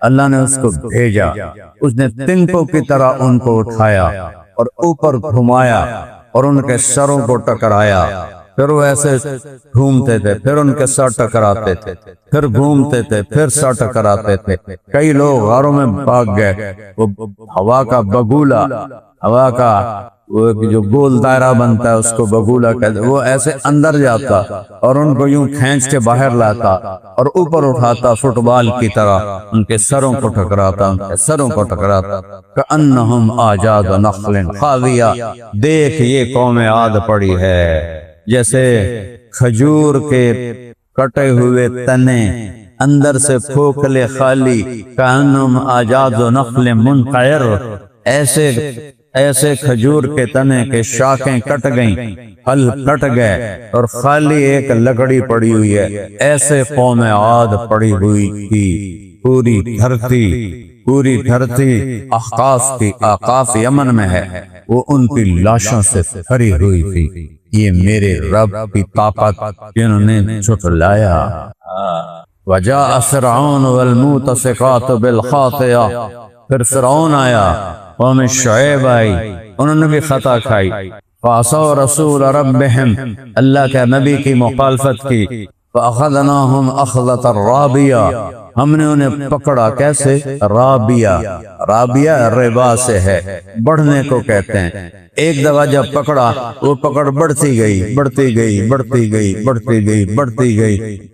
اللہ نے اس کو بھیجا، اس نے تنکوں کی طرح ان کو اٹھایا اور اوپر گھمایا اور ان کے سروں کو ٹکرایا، پھر وہ ایسے گھومتے تھے، پھر ان کے سر ٹکراتے تھے، پھر گھومتے تھے، پھر سر ٹکراتے تھے۔ کئی لوگ غاروں میں بھاگ گئے، وہ ہوا کا بگولا، ہوا کا وہ جو گول دائرہ بنتا ہے اس کو بگولا کہتے ہیں، وہ ایسے اندر جاتا اور ان کو یوں کھینچ کے باہر لاتا اور اوپر اٹھاتا فٹ بال کی طرح، ان کے سروں کو ٹکراتا، ان کے سروں کو ٹکراتا۔ کأنہم اعجاز نخل خاویہ، دیکھ یہ قوم عاد پڑی ہے جیسے کھجور کے کٹے ہوئے تنے، اندر سے کھوکھلے خالی، کأنہم اعجاز نخل منقعر، ایسے کھجور کے تنے کے شاخیں کٹ گئیں، پھل کٹ گئے اور خالی ایک لکڑی پڑی ہوئی ہے، ایسے قوم عاد پڑی ہوئی تھی۔ پوری دھرتی احقاف کی، احقاف یمن میں ہے، وہ ان کی لاشوں سے بھری ہوئی تھی۔ یہ میرے رب کی طاقت جنہوں نے جھٹلایا۔ وجاء فرعون والمؤتفقات بالخاطئہ، پھر فرعون آیا، قوم شعیب آئی، انہوں نے بھی خطا کھائی۔ فعصوا رسول ربهم، اللہ کے نبی کی مخالفت کی۔ فأخذناهم أخذة رابیہ، ہم نے انہیں پکڑا، کیسے؟ رابیہ ربا سے ہے، بڑھنے کو کہتے ہیں۔ ایک دفعہ جب پکڑا، وہ پکڑ بڑھتی گئی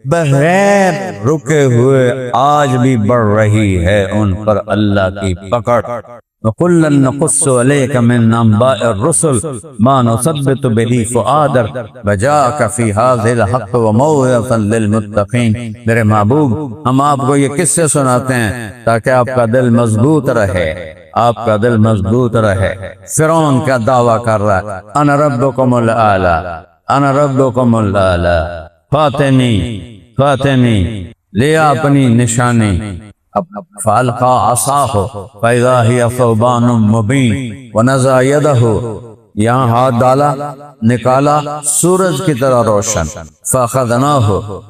بغیر رکے ہوئے، آج بھی بڑھ رہی ہے ان پر اللہ کی پکڑ۔ وَكُلًّا نَقُصُّ عَلَيْكَ مِنْ أَنْبَاءِ الرُّسُلِ مَا نُثَبِّتُ بِهِ فُؤَادَكَ وَجَاءَكَ فِي هَٰذِهِ الْحَقُّ وَمَوْعِظَةً لِّلْمُتَّقِينَ۔ میرے محبوب، ہم آپ کو یہ قصے سناتے ہیں تاکہ آپ کا دل مضبوط رہے، آپ کا دل مضبوط رہے۔ فرعون کا دعویٰ کر رہا ہے، انا ربکم الاعلی، انا ربکم الاعلی، فاتنی، لیا اپنی نشانی، فَأَلْقَىٰ عَصَاهُ فَإِذَا هِيَ ثُعْبَانٌ مُّبِينٌ وَنَزَعَ يَدَهُ، یہاں ہاتھ ڈالا، نکالا، سورج کی طرح روشن۔ فَأَخَذْنَاهُ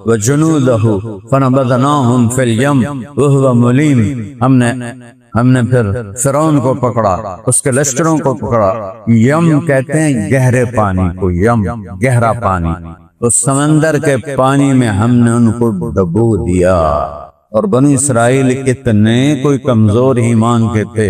وَجُنُودَهُ فَنَبَذْنَاهُمْ فِي الْيَمِّ وَهُوَ مُلِيمٌ، ہم نے پھر فرعون کو پکڑا، اس کے لشکروں کو پکڑا۔ یم کہتے ہیں گہرے پانی کو، یم گہرا پانی، اس سمندر کے پانی میں ہم نے ان کو ڈبو دیا۔ اور بنی اسرائیل اتنے کوئی کمزور ایمان کے تھے،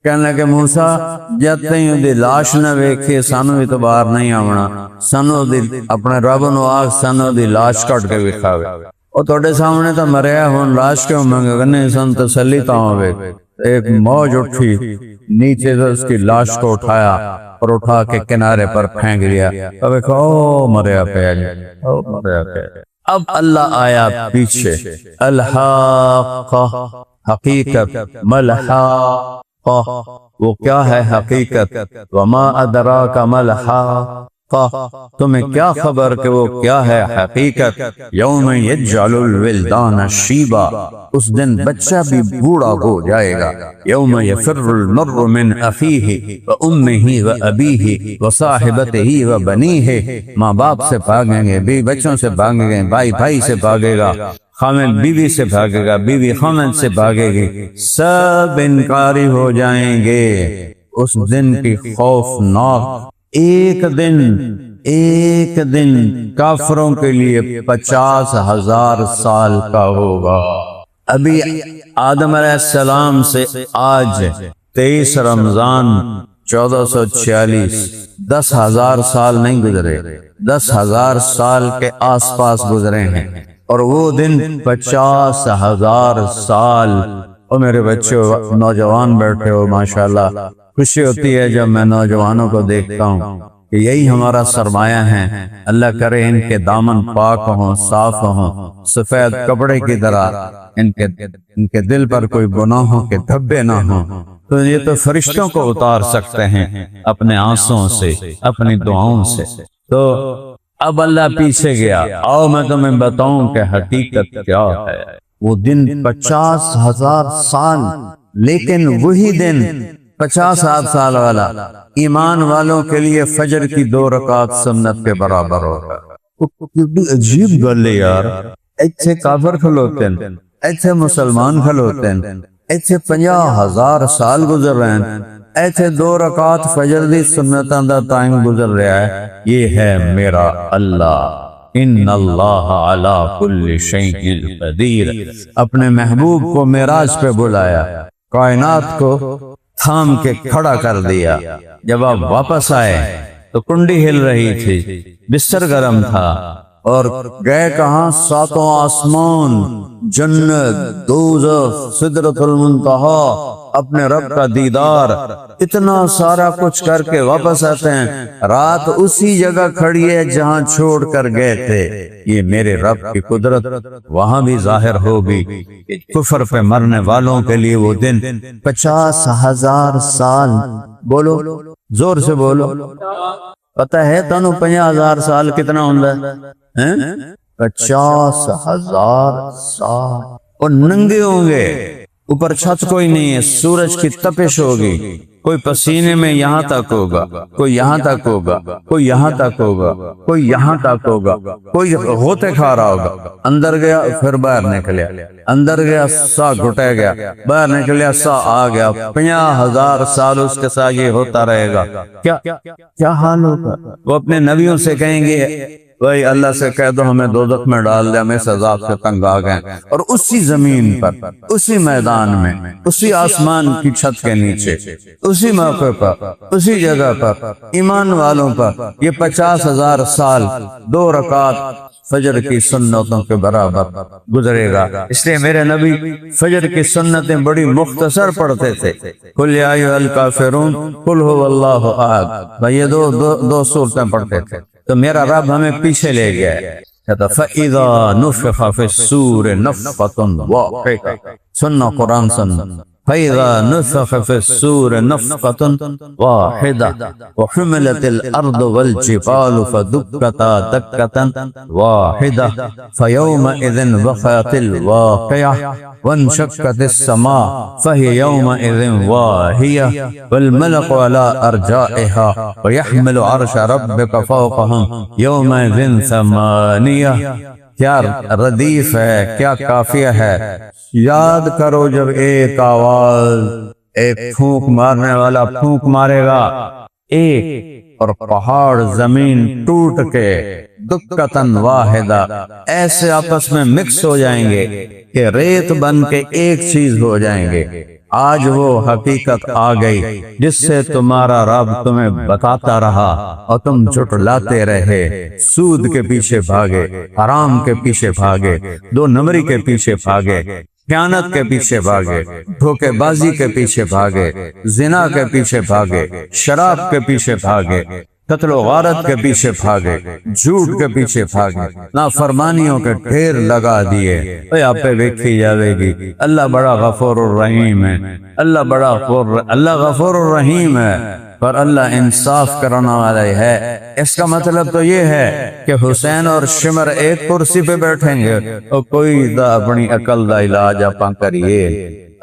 کہنے لگے موسیٰ جد تیوں دی لاش نہ ویکھے سانو بھی تو باہر نہیں آونا، سانو دی اپنے رب نو آگ سانو دی لاش کٹ کے وکھاوے، اور توڑے سامنے تو مریا ہون لاش کیوں مانگے گنے سن تسلی تاں ہوئے۔ ایک موج اٹھی، نیچے سے اس کی لاش کو اٹھایا اور اٹھا کے کنارے پر پھینک دیا، اب کہو مریا پہ اب اللہ آیا پیچھے، الحاقہ، حقیقت، ملحاقہ، وہ کیا ہے حقیقت؟ وما ادراک ملحاقہ، تمہیں کیا خبر کہ وہ کیا ہے حقیقت؟ یوم یجعل الولدان شیبا، اس دن بچہ بھی بوڑھا ہو جائے گا۔ یوم یفر المرء من اخیہ وامہ وابیہ وصاحبتہ وبنیہ، ماں باپ سے بھاگیں گے، بیوی بچوں سے بھاگیں گے، بھائی سے بھاگے گا، خامد بیوی سے بھاگے گا، بیوی خامد سے بھاگے گی، سب انکاری ہو جائیں گے۔ اس دن کی خوفناک، ایک دن کافروں کے لیے 50,000 سال کا ہوگا۔ ابھی آدم علیہ السلام سے آج 23 رمضان 1446، 10,000 سال نہیں گزرے، 10,000 سال کے آس پاس گزرے ہیں۔ اور وہ دن 50,000 سال۔ اور میرے بچے نوجوان بیٹھے ہو ماشاءاللہ، خوشی ہوتی ہے جب میں نوجوانوں کو دیکھتا ہوں کہ یہی ہمارا سرمایہ ہے۔ اللہ کرے ان کے دامن پاک ہوں، صاف ہوں، سفید کپڑے کی طرح، ان کے دل پر کوئی گناہوں کے دھبے نہ ہوں۔ تو یہ تو فرشتوں کو اتار سکتے ہیں اپنے آنسوں سے، اپنی دعاؤں سے۔ تو اب اللہ پیچھے گیا، آؤ میں تمہیں بتاؤں کہ حقیقت کیا ہے۔ وہ دن 50,000 سال، لیکن وہی دن 50,000 سال والا ایمان والوں کے لیے فجر کی 2 رکعت سنت کے برابر ہوگا۔ عجیب گل ہے یار، ایتھے کافر کھلوتے ہیں، ایتھے مسلمان کھلوتے ہیں، ایتھے 50,000 سال گزر رہے ہیں، ایتھے 2 رکعت فجر دی سنتاں دا ٹائم گزر رہا ہے۔ یہ ہے میرا اللہ، ان اللہ علی کل شیء قدیر۔ اپنے محبوب کو معراج پہ بلایا، کائنات کو تھام کے کھڑا کر دیا۔ جب آپ واپس آئے تو کنڈی ہل رہی تھی، بستر گرم تھا، اور گئے کہاں؟ 7 آسمان، جنت، دوزخ، سدرۃ المنتہا، اپنے رب کا دیدار، اتنا سارا کچھ کر کے واپس آتے ہیں۔ رات اسی جگہ کھڑی ہے جہاں چھوڑ کر گئے تھے۔ یہ میرے رب کی قدرت وہاں بھی ظاہر ہوگی کہ کفر پہ مرنے والوں کے لیے وہ دن 50,000 سال۔ بولو، زور سے بولو، پتہ ہے تانوں 50,000 سال کتنا ہوندہ ہے؟ 50,000 سال۔ اور ننگے ہوں گے، اوپر چھت کوئی نہیں ہے، سورج کی تپش ہوگی، کوئی پسینے میں یہاں تک ہوگا، کوئی یہاں تک ہوگا، کوئی یہاں تک ہوگا، کوئی یہاں تک ہوگا، کوئی غوطے کھا رہا ہوگا، اندر گیا پھر باہر نکلیا، اندر گیا سا گھٹے گیا، باہر نکلیا سا آ گیا۔ 50,000 سال اس کے ساتھ یہ ہوتا رہے گا۔ کیا حال ہوگا؟ وہ اپنے نبیوں سے کہیں گے بھائی اللہ سے کہہ دو ہمیں دوزخ میں ڈال دے، ہمیں عذاب سے تنگ آ گئے۔ اور اسی زمین پر، اسی میدان میں، اسی آسمان کی چھت کے نیچے، اسی موقع پر، اسی جگہ پر، ایمان والوں پر یہ 50,000 سال 2 رکعت فجر کی سنتوں کے برابر گزرے گا۔ اس لیے میرے نبی فجر کی سنتیں بڑی مختصر پڑھتے تھے۔ قل یا ایھا الکافرون قل ھو اللہ احد، یہ دو سورتیں پڑھتے تھے۔ تو میرا رب ہمیں پیچھے لے گیا ہے، کہتا فَإِذَا نُفِخَ فِي الصُّورِ نَفْخَةٌ وَاحِدَةٌ۔ سننا قرآن سننا، فَإِذَا نُفِخَ فِي الصُّورِ نَفْخَةٌ وَاحِدَةٌ وَحُمِلَتِ الْأَرْضُ وَالْجِبَالُ فَدُكَّتَا دَكَّةً وَاحِدَةً فَيَوْمَئِذٍ وَقَعَتِ الْوَاقِعَةُ وانشقت السماء فهي يومئذ واهية والملك على أرجائها ويحمل عرش ربك فوقهم يومئذ ثمانية۔ کیا ردیف ہے، کیا کافیہ ہے۔ یاد کرو جب ایک آواز، ایک پھونک مارنے والا پھونک مارے گا، ایک، اور پہاڑ زمین ٹوٹ کے دکتن واحدہ ایسے آپس میں مکس ہو جائیں گے کہ ریت بن کے ایک چیز ہو جائیں گے۔ آج وہ حقیقت آ گئی جس سے تمہارا رب تمہیں بتاتا رہا اور تم جھٹلاتے رہے، سود کے پیچھے بھاگے، حرام کے پیچھے بھاگے، 2 نمبری کے پیچھے بھاگے، خیانت کے پیچھے بھاگے، دھوکے بازی کے پیچھے بھاگے، زنا کے پیچھے بھاگے، شراب کے پیچھے بھاگے، قتل و غارت کے پیچھے بھاگے، جھوٹ کے پیچھے بھاگے، نافرمانیوں کے ڈھیر لگا دیے۔ آپ پہ دیکھی جاوے گی اللہ بڑا غفور الرحیم ہے، اللہ غفور الرحیم ہے، پر اللہ انصاف کرنا والا ہے۔ اس کا مطلب تو یہ ہے کہ حسین اور شمر ایک کرسی پہ بیٹھیں گے اور کوئی اپنی عقل دا علاج آپ کریے۔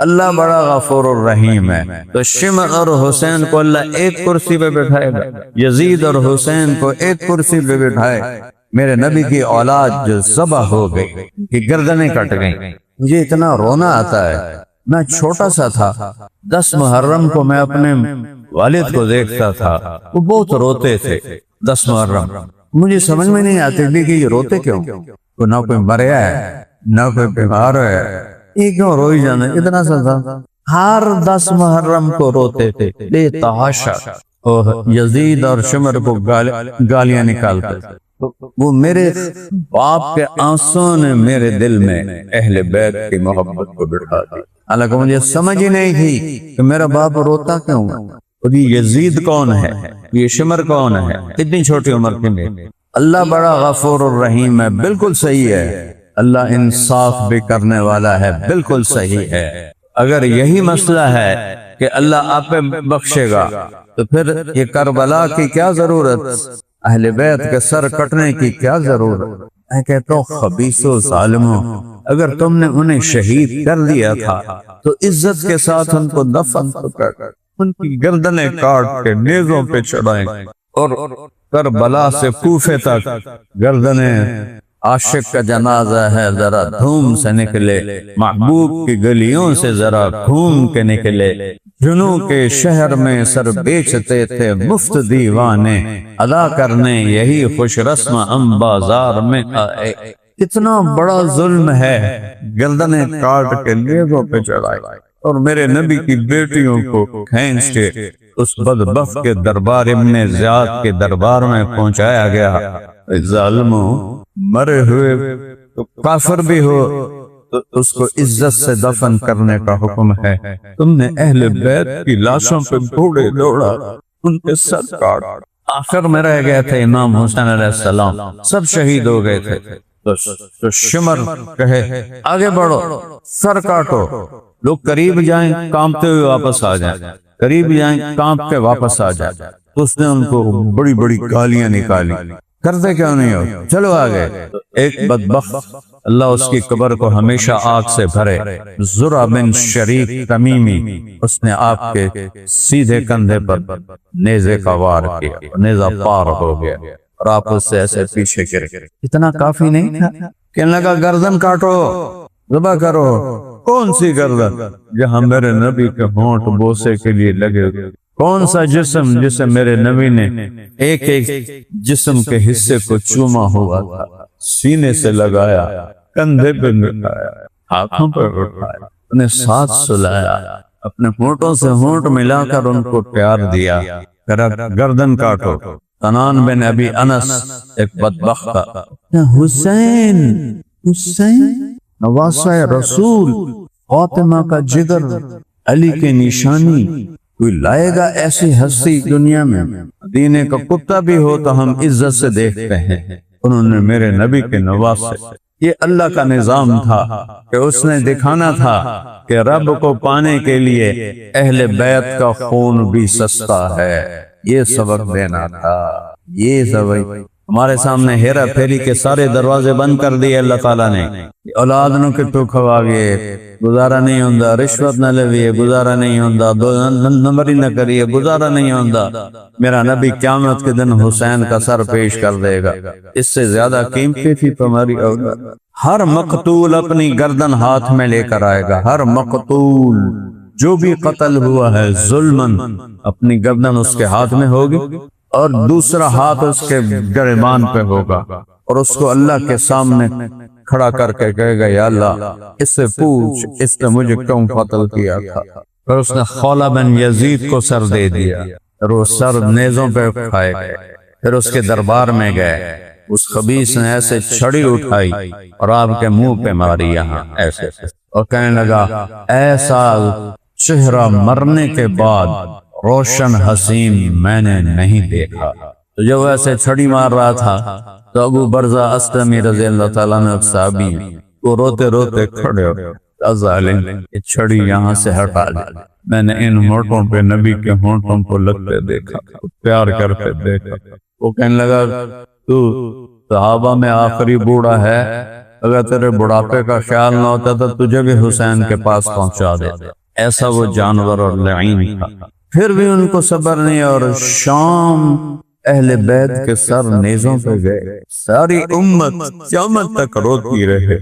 اللہ بڑا غفور الرحیم ہے، تو شمر اور حسین کو اللہ ایک کرسی پہ بٹھائے گا، یزید اور حسین کو ایک کرسی پہ بٹھائے۔ میرے نبی کی اولاد جو ذبح ہو گئی، کی گردنیں کٹ گئیں، مجھے اتنا رونا آتا ہے۔ میں چھوٹا سا تھا، 10 محرم کو میں اپنے والد کو دیکھتا تھا، وہ بہت روتے تھے 10 محرم۔ مجھے سمجھ میں نہیں آتی تھی کہ یہ روتے کیوں، نہ کوئی مریا ہے نہ کوئی بیمار ہے، یہ کیوں روئی جانا۔ اتنا سا تھا، ہر 10 محرم کو روتے تھے بے تحاشا، اور یزید اور شمر کو گالیاں نکالتے تھے۔ تو وہ میرے باپ کے آنسوں نے میرے دل میں اہل بیت کی محبت کو بٹھا دی، حالانکہ مجھے سمجھ ہی نہیں تھی کہ میرا باپ روتا کیوں ہے، اور یہ یزید کون ہے، یہ شمر کون ہے، اتنی چھوٹی عمر کے میں۔ اللہ بڑا غفور الرحیم ہے، بالکل صحیح ہے، اللہ انصاف بھی کرنے والا ہے، بالکل صحیح ہے۔ اگر یہی مسئلہ ہے کہ اللہ آپ پہ بخشے گا تو پھر یہ کربلا کی کیا ضرورت، اہل بیت کے سر کٹنے کی کیا ضرورت؟ میں کہتا ہوں خبیث و ظالموں، اگر تم نے انہیں شہید کر دیا تھا تو عزت کے ساتھ ان کو دفن کر، ان کی گردنیں کاٹ کے نیزوں پہ چڑھائیں، اور کربلا سے کوفے تک گردنیں، عاشق کا جنازہ ہے ذرا دھوم سے نکلے، محبوب کی گلیوں سے ذرا گھوم کے نکلے، جنوں کے شہر میں سر بیچتے تھے مفت دیوانے، ادا کرنے یہی خوش رسم ہم بازار میں آئے۔ اتنا بڑا ظلم ہے، گردنیں کاٹ کے نیزوں پہ چڑھائی اور میرے نبی کی بیٹیوں کو کھینچ کے اس بدبخت کے دربار ابن زیاد کے دربار میں پہنچایا گیا۔ ظالموں، مرے ہوئے تو کافر بھی ہو تو اس کو عزت سے دفن کرنے کا حکم ہے، تم نے اہل بیت کی لاشوں پہ گھوڑے دوڑا، ان کے سر کاٹ، آخر میں رہ گئے تھے امام حسین علیہ السلام، سب شہید ہو گئے تھے۔ تو شمر کہے آگے بڑھو، سر کاٹو، لوگ قریب جائیں کانپتے ہوئے واپس آ جائیں، قریب جائیں کانپ کے واپس آ جائیں۔ اس نے ان کو بڑی بڑی گالیاں نکالی، کرتے کیوں نہیں ہو، چلو آگے۔ ایک بدبخت، اللہ اس کی قبر کو ہمیشہ آگ سے بھرے، زرع بن شریک تمیمی، اس نے آپ کے سیدھے کندھے پر نیزے کا وار کیا، نیزہ پار ہو گیا اور آپ اس سے ایسے پیچھے گرے۔ اتنا کافی نہیں تھا، کہنے لگا گردن کاٹو، ذبح کرو۔ کون سی گردن جہاں میرے نبی کے ہونٹ بوسے کے لیے لگے ہوئے؟ کون سا جسم جسے میرے نبی نے ایک ایک جسم کے حصے کو چوما ہوا تھا، سینے سے لگایا، کندھے پہ لگایا، ہاتھوں پہ اٹھایا، انہیں ساتھ سلایا، اپنے ہونٹوں سے ہونٹ ملا کر ان کو پیار دیا، گردن کاٹو۔ کنان بن ابی انس ایک بدبخت تھا، حسین حسین نواسہ رسول، فاطمہ کا جگر، علی کی نشانی، کوئی لائے گا ایسی ہستی دنیا میں؟ مدینے کا کتا بھی ہو تو ہم عزت سے دیکھتے ہیں، انہوں نے میرے نبی کے نواسے۔ یہ اللہ کا نظام تھا کہ اس نے دکھانا تھا کہ رب کو پانے کے لیے اہل بیت کا خون بھی سستا ہے، یہ سبق دینا تھا، یہ سبق۔ ہمارے سامنے ہیرا پھیری کے سارے دروازے بند کر دیے اللہ تعالیٰ نے، اولاد نو کتوں کھوا گئے، گزارا نہیں ہوندا، رشوت نہ لویے گزارا نہیں ہوندا، دو نمبری نہ کریے گزارا نہیں ہوندا۔ میرا نبی قیامت کے دن حسین کا سر پیش کر دے گا، اس سے زیادہ قیمتی تھی تمہاری اولاد۔ ہر مقتول اپنی گردن ہاتھ میں لے کر آئے گا، ہر مقتول جو بھی قتل ہوا ہے ظلمن، اپنی گردن اس کے ہاتھ میں ہوگی اور دوسرا ہاتھ اس کے گریبان پہ ہوگا، اور اس کو اللہ کے سامنے کھڑا کر کے کہے گا یا اللہ اس سے پوچھ اس نے مجھے کیوں قتل کیا تھا۔ پھر اس نے خولہ بن یزید کو سر دے دیا اور وہ سر نیزوں پہ اٹھائے گئے، پھر اس کے دربار میں گئے، اس خبیث نے ایسے چھڑی اٹھائی اور آپ کے منہ پہ ماری یہاں ایسے، اور کہنے لگا ایسا چہرہ مرنے کے بعد روشن حسین میں نے نہیں دیکھا۔ تو جب ایسے چھڑی مار رہا تھا تو ابو برزہ اسلمی رضی اللہ تعالیٰ نے صحابی وہ روتے روتے کھڑے ہو، ظالم یہ چھڑی یہاں سے ہٹا دے، میں نے ان ہونٹوں پہ نبی کے ہونٹوں کو لگتے دیکھا، پیار کرتے دیکھا۔ وہ کہنے لگا تو صحابہ میں آخری بوڑھا ہے، اگر تیرے بڑھاپے کا خیال نہ ہوتا تو تجھے بھی حسین کے پاس پہنچا دیتے۔ ایسا وہ جانور اور لعین تھا، پھر بھی ان کو صبر نہیں، اور شام اہل بیت کے سر نیزوں پہ گئے، ساری امت قیامت تک روتی رہے،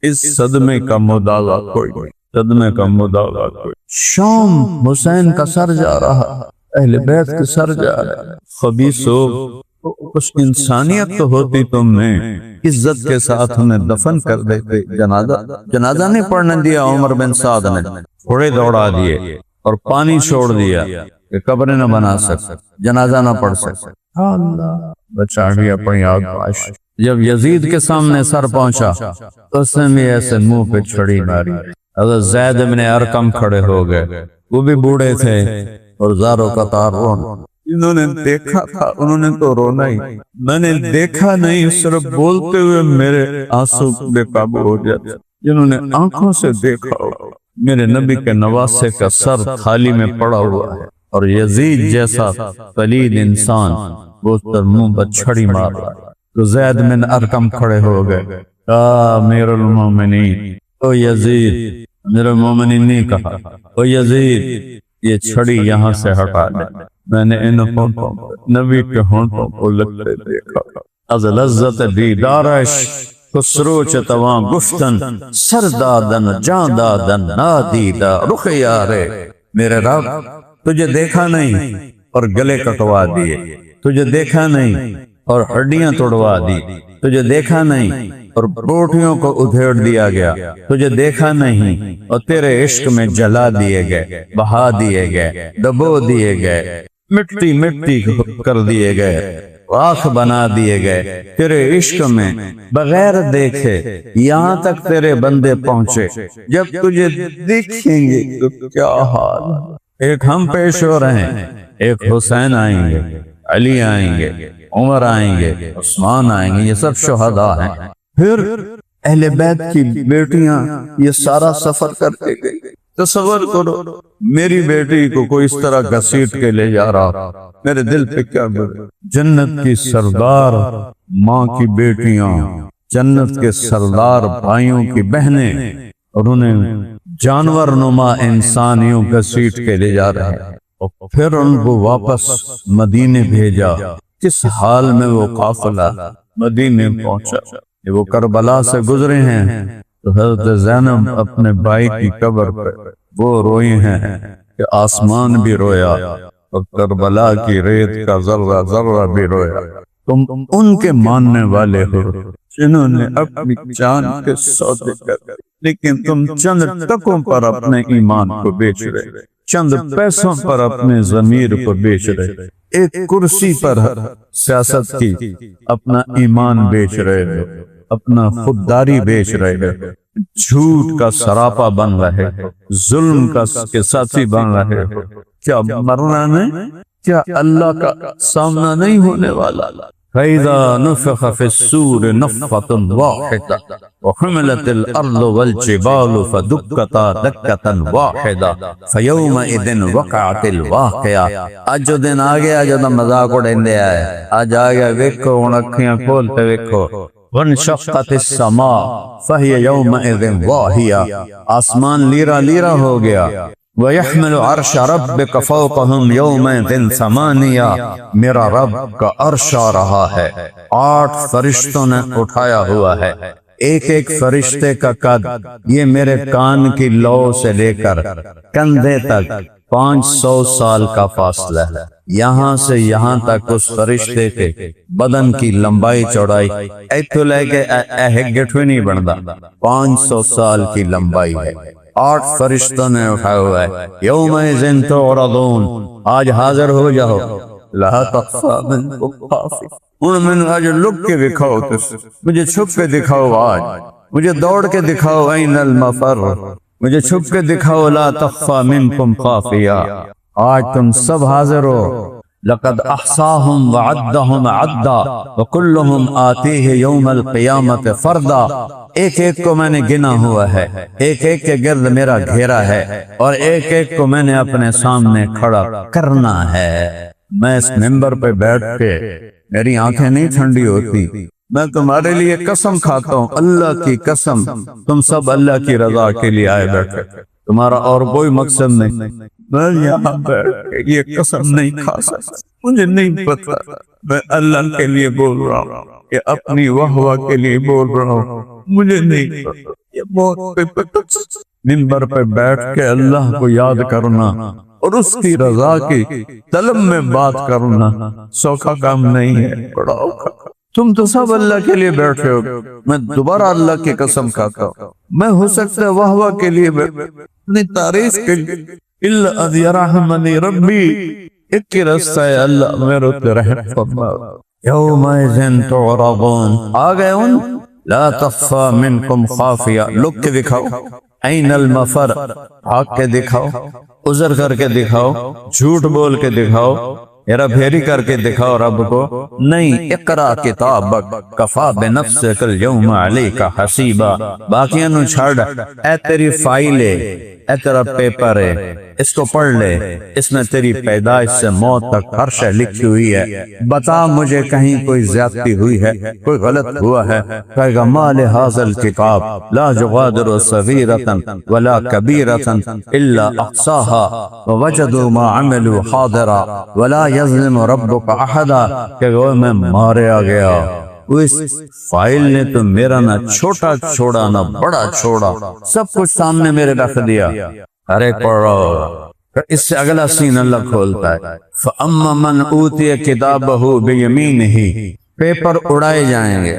اس صدمے کا مداوع کوئی نہیں، صدمے کا مداوع کوئی۔ شام حسین کا سر جا رہا، اہل بیت کے سر جا رہا، خبیثو کچھ انسانیت تو ہوتی تم میں، عزت کے ساتھ انہیں دفن کر دیتے۔ جنازہ نہیں پڑھنے دیا عمر بن سعد نے، گھوڑے دوڑا دیے اور پانی چھوڑ دیا کہ قبریں نہ بنا سکتے، جنازہ نہ پڑھ سکتے۔ اللہ بچا گیا اپنی آگواش۔ جب یزید کے سامنے سر پہنچا اس نے بھی ایسے منہ پہ چھڑی ماری۔ حضرت زید بن ارقم کھڑے ہو گئے، وہ بھی بوڑھے تھے اور زاروں قطار رونا۔ انہوں نے دیکھا تھا، انہوں نے تو رونا ہی، میں نے دیکھا نہیں، صرف بولتے ہوئے میرے آنسو بے قابو ہو جاتے۔ جنہوں نے آنکھوں سے دیکھا ہو میرے نبی کے نواسے کا سر تھالی میں پڑا ہوا ہے اور یزید جیسا پلید انسان وہ اس پر منہ پر چھڑی مار رہا ہے۔ تو زید بن ارقم کھڑے ہو گئے، امیر المومنین، او یزید، امیر المومنین نے کہا، او یزید یہ چھڑی یہاں سے ہٹا دے۔ میں نے ان ہونٹوں نبی کے ہونٹوں کو لگتے دیکھا، از لذت دیدارش خسرو چتواں گفتن سردادن جاندادن نادیدہ رخ یارے۔ میرے رب تجھے دیکھا نہیں اور گلے کٹوا دیے، تجھے دیکھا نہیں اور ہڈیاں توڑوا دی، تجھے دیکھا نہیں اور بوٹیوں کو ادھیڑ دیا گیا، تجھے دیکھا نہیں اور تیرے عشق میں جلا دیے گئے، بہا دیے گئے، دبو دیے گئے، مٹی مٹی کر دیے گئے، راکھ بنا دیے گئے تیرے عشق میں بغیر دیکھے۔ یہاں تک تیرے بندے پہنچے، جب تجھے دیکھیں گے تو کیا حال۔ ایک ہم پیش ہو رہے ہیں، ایک حسین آئیں گے، علی آئیں گے، عمر آئیں گے، عثمان آئیں گے، یہ سب شہداء ہیں۔ پھر اہل بیت کی بیٹیاں یہ سارا سفر کر کے گئی۔ تصور کرو میری بیٹی کو کوئی اس طرح گھسیٹ کے لے جا رہا، میرے دل پہ کیا گزرے۔ جنت کی سردار ماں کی بیٹیاں، جنت کے سردار بھائیوں کی بہنیں، اور انہیں جانور نما انسانیوں گھسیٹ کے لے جا رہے ہیں، اور پھر ان کو واپس مدینے بھیجا۔ کس حال میں وہ قافلہ مدینے پہنچا۔ وہ کربلا سے گزرے ہیں تو حضرت زینب اپنے بھائی کی قبر پہ وہ روئی ہیں کہ آسمان بھی رویا اور کربلا کی ریت کا ذرہ ذرہ بھی رویا۔ تم ان کے ماننے والے ہو جنہوں نے اپنی جان کے سودے کر، لیکن تم چند ٹکوں پر اپنے ایمان کو بیچ رہے، چند پیسوں پر اپنے ضمیر کو بیچ رہے، ایک کرسی پر سیاست کی اپنا ایمان بیچ رہے ہو، اپنا خودداری بیچ رہے ہو، جھوٹ کا سراپا بن رہے ہو، ظلم کا کے ساتھی بن رہے ہو۔ کیا مرنا نہیں؟ کیا اللہ کا سامنا نہیں ہونے والا؟ فَإِذَا نُفِخَ فِي الصُّورِ نَفْخَةٌ وَاحِدَةٌ وَحُمِلَتِ الْأَرْضُ وَالْجِبَالُ فَدُكَّتَا دَكَّةً وَاحِدَةً فَيَوْمَئِذٍ وَقَعَتِ الْوَاقِعَةُ۔ آج جو دن آ گیا جو مذاق اڑیندے آئے، آج آ گیا، ویکھو ہن اکھیاں کھولتے ویکھو۔ وَانشَقَّتِ السَّمَاءُ فَهِيَ يَوْمَئِذٍ وَاهِيَةٌ، آسمان لیرا لیرا ہو گیا۔ وَيَحْمِلُ عَرْشَ رَبِّكَ فَوْقَهُمْ يَوْمَئِذٍ ثَمَانِيَةٌ، میرا رب کا عرش آ رہا ہے، 8 فرشتوں نے اٹھایا ہوا ہے۔ ایک ایک فرشتے کا قد یہ میرے کان کی لو سے لے کر کندھے تک 500 سال کا فاصلہ ہے۔ یہاں سے یہاں تک اس فرشتے کے بدن کی لمبائی چوڑائی ایتھو لے کے گٹھوی نہیں بندا، 500 سال کی لمبائی ہے۔ 8 فرشتوں نے اٹھایا ہوا ہے۔ یومئذ تعرضون، آج حاضر ہو جاؤ، لا تخفی منکم خافیہ، ان میں آج لک کے دکھاؤ، مجھے چھپ کے دکھاؤ، آج مجھے دوڑ کے دکھاؤ، این المفر، مجھے چھپ کے دکھاؤ، لا تخفی منکم خافیہ، آج تم سب حاضر ہو۔ لقد احصاهم وعدهم عدا وكلهم آتيه يوم القیامت فردا، ایک ایک کو میں نے گنا ہوا ہے، ایک ایک کے گرد میرا گھیرا ہے، اور ایک ایک کو میں نے اپنے سامنے کھڑا کرنا ہے۔ میں اس منبر پہ بیٹھ کے میری آنکھیں نہیں ٹھنڈی ہوتی، میں تمہارے لیے قسم کھاتا ہوں، اللہ کی قسم، تم سب اللہ کی رضا کے لیے آئے بیٹھے، تمہارا اور کوئی مقصد نہیں۔ میں یہاں بیٹھ کے یہ قسم نہیں کھا سکتا، مجھے نہیں پتا میں اللہ کے لیے بول رہا ہوں کہ اپنی واہ کے لیے بول رہا ہوں، مجھے نہیں پتا۔ یہ بہت منبر پہ بیٹھ کے اللہ کو یاد کرنا اور اس کی رضا کی طلب میں بات کرنا سوکھا کام نہیں ہے، بڑا اوکھا۔ تم تو سب اللہ کے لیے بیٹھے ہو، میں دوبارہ اللہ کی قسم کھاتا ہوں، میں ہو سکتا ہے واہ کے لیے اپنی تعریف کے لیے، الا ان یرحمنی ربی، ایک ہی راستہ ہے، اللہ میرے تے رحم فرما۔ یومئذ تعرضون، آ گئے ان، لا تخفى منکم خافیہ، لک کے دکھاؤ، این المفر، بھاگ کے دکھاؤ، عذر کر کے دکھاؤ، جھوٹ بول کے دکھاؤ، ہیرا پھیری کر کے دکھاؤ رب کو، نہیں، اقرا کتابک کفا بنفسک اليوم علیک حسیبا، باقیاں نو چھڑ، اے تیری فائل ہے، اے تیرا پیپر ہے، اس کو پڑھ لے، اس میں تیری پیدائش سے موت تک ہر شے لکھی ہوئی ہے، بتا مجھے کہیں کوئی زیادتی ہوئی ہے، کوئی غلط ہوا ہے؟ کہے گا ما لہذا الکتاب لا یغادر صغیرۃ ولا کبیرۃ الا احصاها ووجدوا ما عملوا حاضرا ولا یظلم ربک احدا، کہ وہ میں ماریا گیا، اس فائل نے تو میرا نہ چھوٹا چھوڑا نہ بڑا چھوڑا، سب کچھ سامنے میرے رکھ دیا۔ ارے پڑھو، اس سے اگلا سین اللہ کھولتا ہے، فَأَمَّا مَنْ أُوتِيَ كِتَابَهُ بِيَمِينِهِ، پیپر اڑائے جائیں گے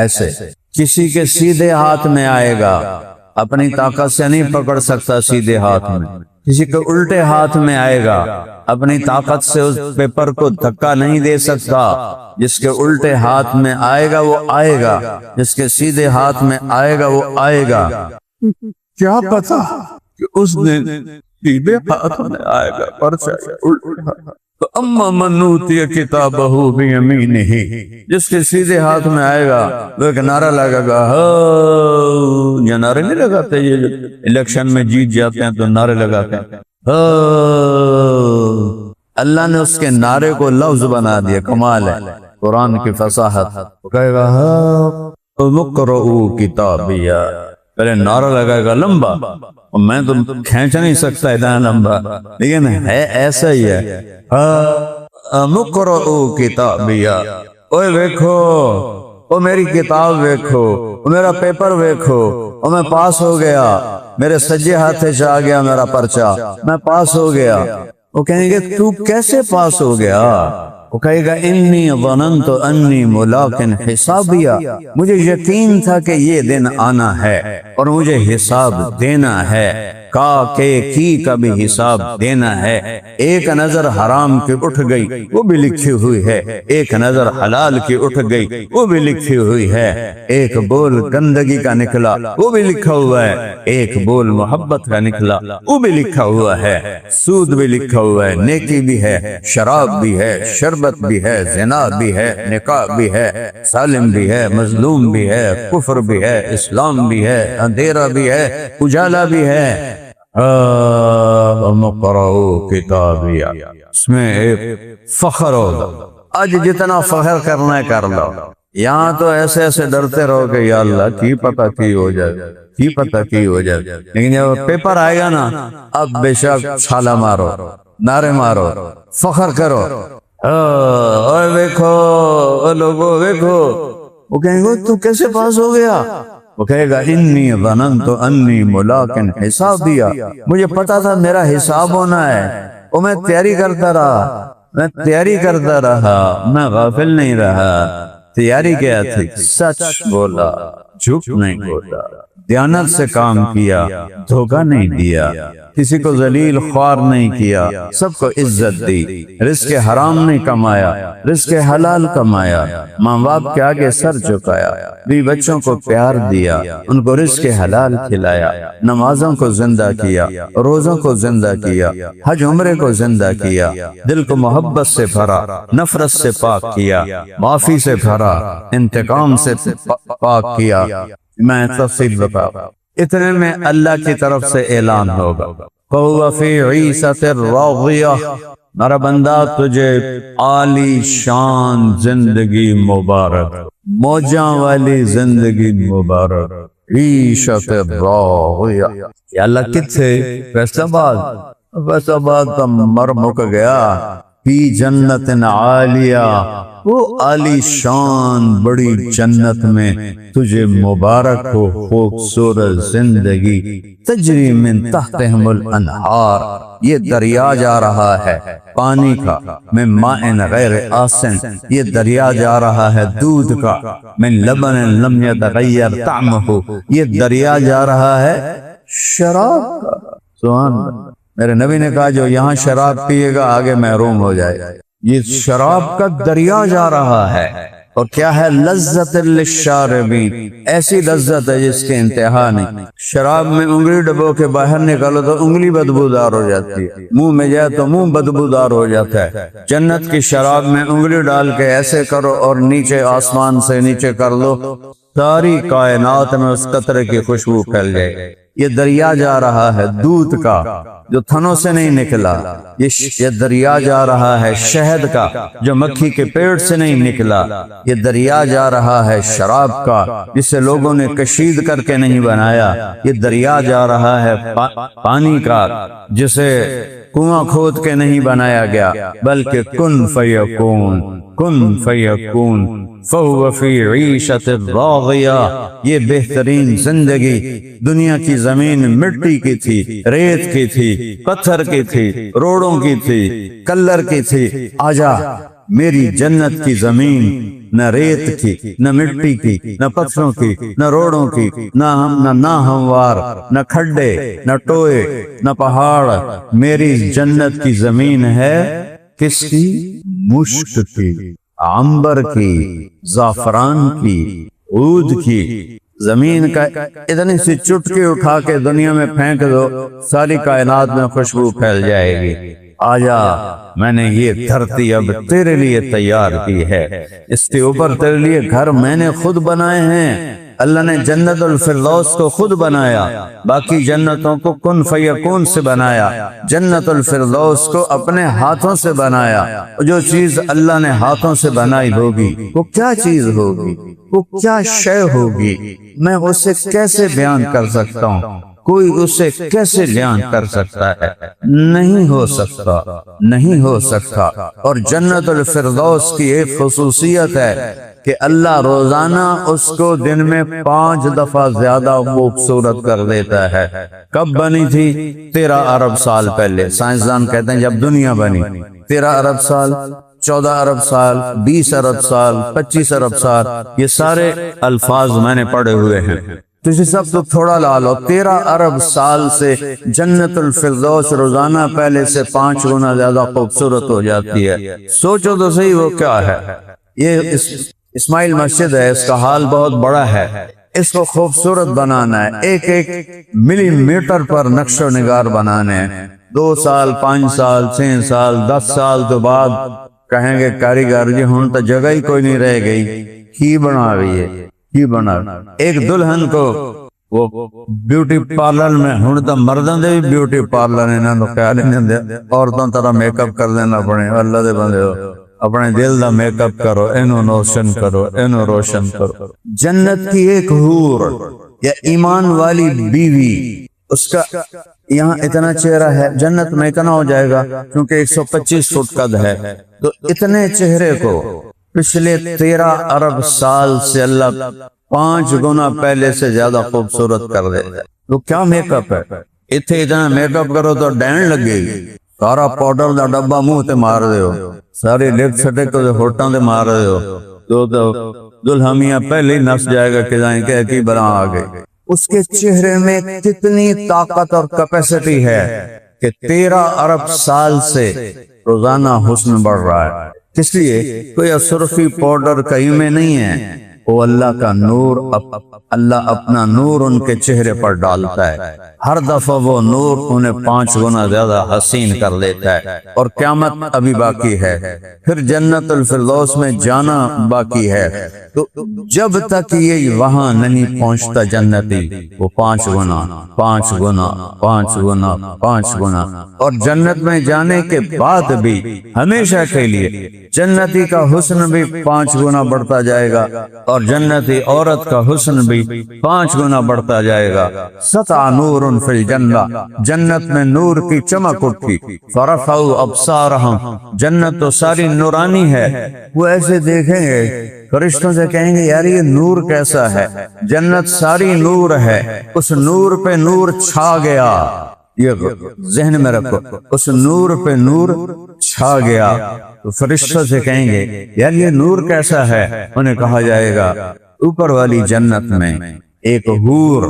ایسے، کسی کے سیدھے ہاتھ میں آئے گا، اپنی طاقت سے نہیں پکڑ سکتا سیدھے ہاتھ میں، کسی کے الٹے ہاتھ میں آئے گا، اپنی طاقت سے اس پیپر کو دھکا نہیں دے سکتا، جس کے الٹے ہاتھ میں آئے گا وہ آئے گا، جس کے سیدھے ہاتھ میں آئے گا وہ آئے گا، کیا پتا کہ اس نے سیدھے ہاتھ میں آئے گا پرچہ الٹے ہاتھ۔ تو اما من اوتی کتابہ بیمینہ، جس کے سیدھے ہاتھ میں آئے گا وہ ایک نعرہ لگے گا، یہ نعرے نہیں لگاتے، یہ الیکشن میں جیت جاتے ہیں تو نعرے لگاتے ہیں، اللہ نے اس کے نعرے کو لفظ بنا دیا، کمال ہے قرآن کی فصاحت۔ وہ کہے گا اقرؤوا کتابیہ، پہلے نعرہ لگائے گا لمبا، اور میں تو کھینچ نہیں سکتا اتنا لمبا، لیکن ہے ایسا ہی ہے، اقرؤوا کتابیہ، اوے ویکھو، او میری کتاب ویکھو، او میرا پیپر ویکھو، او میں پاس ہو گیا، میرے سجے ہاتھے سے آ گیا میرا پرچہ، میں پاس ہو گیا۔ وہ کہیں گے تو کیسے پاس ہو گیا؟ وہ کہے گا انی ظننت انی ملاق حسابیہ، مجھے یقین تھا کہ یہ دن آنا ہے اور مجھے حساب دینا ہے، کی کا بھی حساب دینا ہے، ایک نظر حرام کی اٹھ گئی وہ بھی لکھی ہوئی ہے، ایک نظر حلال کی اٹھ گئی وہ بھی لکھی ہوئی ہے، ایک بول گندگی کا نکلا وہ بھی لکھا ہوا ہے، ایک بول محبت کا نکلا وہ بھی لکھا ہوا ہے، سود بھی لکھا ہوا ہے، نیکی بھی ہے، شراب بھی ہے، شربت بھی ہے، زنا بھی ہے، نکاح بھی ہے، ظالم بھی ہے، مظلوم بھی ہے، کفر بھی ہے، اسلام بھی ہے، اندھیرا بھی ہے، اجالا بھی ہے۔ اقرؤوا کتابیہ، اس میں ایک فخر ہوگا، آج جتنا فخر کرنا ہے کر لو، یہاں تو ایسے ایسے ڈرتے رہو کہ یا اللہ کی پتہ کی ہو جائے، کی پتہ کی ہو جائے، لیکن جب پیپر آئے گا نا، اب بے شک چھالا مارو، نعرے مارو، فخر کرو، اوے ویکھو، او لوگو ویکھو۔ وہ کہیں گے تو کیسے پاس ہو گیا؟ وہ کہے گا انی ظننت انی ملاق حسابیہ، مجھے پتا تھا میرا حساب ہونا ہے، اور میں تیاری کرتا رہا، میں غافل نہیں رہا، تیاری کیا تھی؟ سچ بولا، جھوٹ نہیں بولا، دیانت سے کام کیا، دھوکہ نہیں دیا، کسی کو ذلیل خوار نہیں کیا، سب کو عزت دی، رزق حرام نہیں کمایا، رزق حلال کمایا، ماں باپ کے آگے سر جھکایا، بھی بچوں کو پیار دیا، ان کو رزق حلال کھلایا، نمازوں کو زندہ کیا، روزوں کو زندہ کیا، حج عمرے کو زندہ کیا، دل کو محبت سے بھرا، نفرت سے پاک کیا، معافی سے بھرا، انتقام سے پاک کیا۔ میں تفصیل بتا، اتنے میں اللہ کی طرف سے اعلان ہوگا، فَهُوَ فِي عِيشَةٍ رَاضِيَةٍ، میرا بندہ تجھے عالی شان زندگی مبارک، موجاں والی زندگی مبارک، عیشت راضیہ۔ یا اللہ کتھے؟ فیصل آباد کا مر مک گیا، فی جنت عالیہ، وہ عالی شان بڑی جنت میں تجھے مبارک ہو، خوبصورت زندگی، تجری من تحتہم الانہار، یہ دریا جا رہا ہے پانی کا، من ماء غیر آسن، یہ دریا جا رہا ہے دودھ کا، من لبن لم یتغیر طعمہ، یہ دریا جا رہا ہے شراب کا، سبحان اللہ، میرے نبی نے کہا جو یہاں شراب پیے گا آگے محروم ہو جائے گا۔ یہ شراب کا دریا جا رہا ہے، اور کیا ہے؟ لذت للشاربین، ایسی لذت ہے جس کے انتہا نہیں۔ شراب میں انگلی ڈبو کے باہر نکالو تو انگلی بدبودار ہو جاتی ہے، منہ میں جائے تو منہ بدبودار ہو جاتا ہے۔ جنت کی شراب میں انگلی ڈال کے ایسے کرو اور نیچے آسمان سے نیچے کر دو، ساری کائنات میں اس قطرے کی خوشبو پھیل جائے۔ یہ دریا جا رہا ہے دودھ کا جو تھنوں سے نہیں نکلا، یہ دریا جا رہا ہے شہد کا جو مکھی کے پیٹ سے نہیں نکلا، یہ دریا جا رہا ہے شراب کا جسے لوگوں نے کشید کر کے نہیں بنایا، یہ دریا جا رہا ہے پانی کا جسے کنواں کھود کے نہیں بنایا گیا، بلکہ کن فیکون، کن فیکون فہو فی عیشت راضیہ۔ یہ بہترین زندگی دنیا کی زمین مٹی کی تھی، ریت کی تھی، پتھر کی تھی، روڑوں کی تھی، کلر کی تھی۔ آجا میری جنت کی زمین نہ ریت کی، نہ مٹی کی، نہ پتھروں کی، نہ روڑوں کی، نہ ہموار، نہ کھڈے، نہ ٹوئے، نہ پہاڑ۔ میری جنت کی زمین ہے کس کی؟ مشک کی، عنبر کی، زعفران کی، عود کی۔ زمین کا اتنی سی چٹکی اٹھا کے دنیا میں پھینک دو، ساری کائنات میں خوشبو پھیل جائے گی۔ آجا میں نے یہ دھرتی اب تیرے لیے تیار کی ہے، اس کے اوپر تیرے لیے گھر میں نے خود بنائے ہیں۔ اللہ نے جنت الفردوس کو خود بنایا، باقی جنتوں کو کن فیکون سے بنایا، جنت الفردوس کو اپنے ہاتھوں سے بنایا۔ جو چیز اللہ نے ہاتھوں سے بنائی ہوگی وہ کیا چیز ہوگی، وہ کیا شے ہوگی، میں اسے کیسے بیان کر سکتا ہوں؟ کوئی اسے کیسے بیان کر سکتا ہے؟ نہیں ہو سکتا، نہیں ہو سکتا۔ اور جنت الفردوس کی ایک خصوصیت ہے کہ اللہ روزانہ اس کو دن میں 5 دفعہ زیادہ خوبصورت کر دیتا ہے۔ کب بنی تھی؟ 13 ارب سال پہلے۔ سائنسدان کہتے ہیں جب دنیا بنی، 13 ارب سال، 14 ارب سال، 20 ارب سال، 25 ارب سال، یہ سارے الفاظ میں نے پڑھے ہوئے ہیں، تو یہ سب تو تھوڑا لا لو۔ 13 ارب سال سے جنت الفردوس روزانہ پہلے سے 5 گنا زیادہ خوبصورت ہو جاتی ہے۔ سوچو تو صحیح وہ کیا ہے۔ یہ اسماعیل مسجد ہے، اس کا حال بہت بڑا ہے، اس کو خوبصورت بنانا ہے، ایک ایک ملی میٹر پر نقش و نگار بنانے ہیں۔ 2 سال، 5 سال، 6 سال، 10 سال تو بعد کہیں گے کاریگر جی ہن تو جگہ ہی کوئی نہیں رہ گئی، کی بنا رہی ہے، کی بنا۔ ایک دلہن کو وہ بیوٹی پارلر میں، ہن تو مردوں دے بھی بیوٹی پارلر انہاں نوں خیال نہیں دے، عورتوں طرح میک اپ کر دینا پڑے۔ اللہ دے بندے ہو، اپنے دل دا میک اپ کرو، اینو روشن کرو، اینو روشن کرو۔ جنت کی ایک حور یا ایمان والی بیوی، اس کا یہاں اتنا چہرہ ہے، جنت میں اتنا ہو جائے گا کیونکہ 125 فٹ قد ہے، تو اتنے چہرے کو پچھلے 13 ارب سال سے اللہ 5 گنا پہلے سے زیادہ خوبصورت کر دیتا ہے۔ تو کیا میک اپ ہے؟ اتنے اتنا میک اپ کرو تو ڈین لگے گی، سارا پاؤڈر دا ڈبا منہ تے مار دے ہو، ساری لپسٹک کو ہوٹاں تے مار دے ہو، تو دلہمیاں پہلے ہی نس جائے گا کہ جائیں کہ کی بنا آگے۔ اس کے چہرے میں کتنی طاقت اور کیپیسٹی ہے کہ 13 ارب سال سے روزانہ حسن بڑھ رہا ہے۔ کس لیے؟ کوئی سرخی پاؤڈر کہیں میں نہیں ہے، وہ اللہ کا نور، اللہ اپنا نور ان کے چہرے پر ڈالتا ہے، ہر دفعہ وہ نور انہیں 5 گنا زیادہ حسین کر دیتا ہے۔ اور قیامت ابھی باقی ہے، پھر جنت الفردوس میں جانا باقی ہے۔ تو جب تک یہ وہاں نہیں پہنچتا جنتی، وہ 5 گنا، 5 گنا، 5 گنا، 5 گنا۔ اور جنت میں جانے کے بعد بھی ہمیشہ کے لیے جنتی کا حسن بھی 5 گنا بڑھتا جائے گا، اور جنتی عورت کا حسن بھی 5 گنا بڑھتا جائے گا۔ سطع نور فی الجنہ، جنت میں نور کی چمک اٹھی، فرفعوا ابصارہم، جنت تو ساری نورانی ہے، وہ ایسے دیکھیں گے، فرشتوں سے کہیں گے یار یہ نور کیسا ہے، جنت ساری نور ہے، اس نور پہ نور چھا گیا، یہ ذہن میں رکھو، اس نور پہ نور چھا گیا۔ تو فرشتوں سے کہیں گے یار یہ نور کیسا ہے، انہیں کہا جائے گا اوپر والی جنت میں ایک حور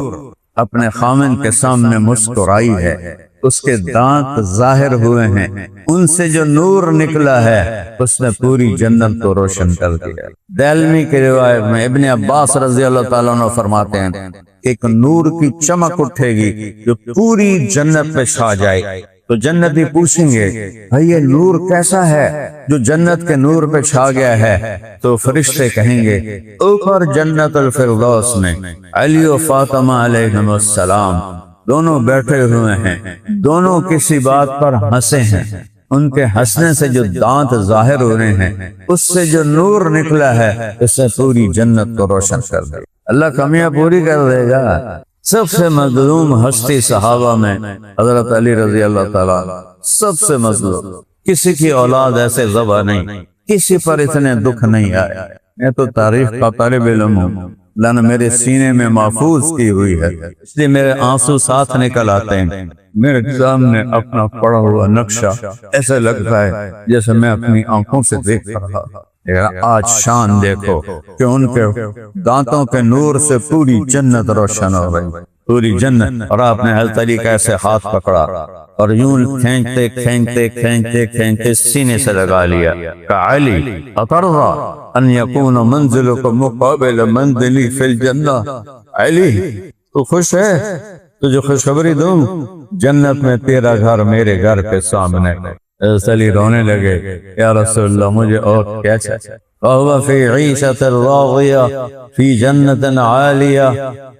اپنے خامن کے سامنے مسکرائی ہے، اس کے دانت ظاہر ہوئے ہیں، ان سے جو نور نکلا ہے اس نے پوری جنت کو روشن کر دیا۔ دہلوی کی روایت میں ابن عباس رضی اللہ تعالیٰ عنہ فرماتے ہیں ایک نور کی چمک اٹھے گی جو پوری جنت پہ چھا جائے، تو جنتی پوچھیں گے بھائی یہ نور کیسا ہے جو جنت کے نور پہ چھا گیا ہے؟ تو فرشتے کہیں گے اوپر جنت الفردوس میں علی و فاطمہ علیہم السلام دونوں بیٹھے ہوئے ہیں، دونوں کسی بات پر ہنسے ہیں، ان کے ہنسنے سے جو دانت ظاہر ہو رہے ہیں اس سے جو نور نکلا ہے اس سے پوری جنت کو روشن کر دے۔ اللہ کمیاں پوری کر دے گا۔ سب سے مظلوم ہستی صحابہ میں حضرت علی رضی اللہ تعالیٰ، سب سے مظلوم، کسی کی اولاد ایسے ذبح نہیں، کسی پر اتنے دکھ نہیں آئے۔ میں تو تاریخ کا طالب علم ہوں، اللہ نے میرے سینے میں محفوظ کی ہوئی ہے، اس لیے میرے آنسو ساتھ نکل آتے ہیں۔ میرے سامنے اپنا پڑا ہوا نقشہ ایسے لگتا ہے جیسے میں اپنی آنکھوں سے دیکھ رہا ہوں۔ آج شان دیکھو کہ ان کے دانتوں کے نور سے پوری جنت روشن ہو گئی، پوری جنت۔ اور آپ نے حضرت علی کا ایسے ہاتھ پکڑا اور یوں کھینچتے کھینچتے کھینچتے کھینچتے سینے سے لگا لیا کہ علی اترضا ان یکون منزلک مقابل منزلی فی الجنہ، علی تو خوش ہے؟ تجھے خوشخبری دوں جنت میں تیرا گھر میرے گھر کے سامنے۔ علی رونے لگے یا رسول اللہ مجھے اور کیا چاہیے؟ وَهُوَ فِي عِيشَةٍ رَاضِيَةٍ فِي جَنَّةٍ عَالِيَةٍ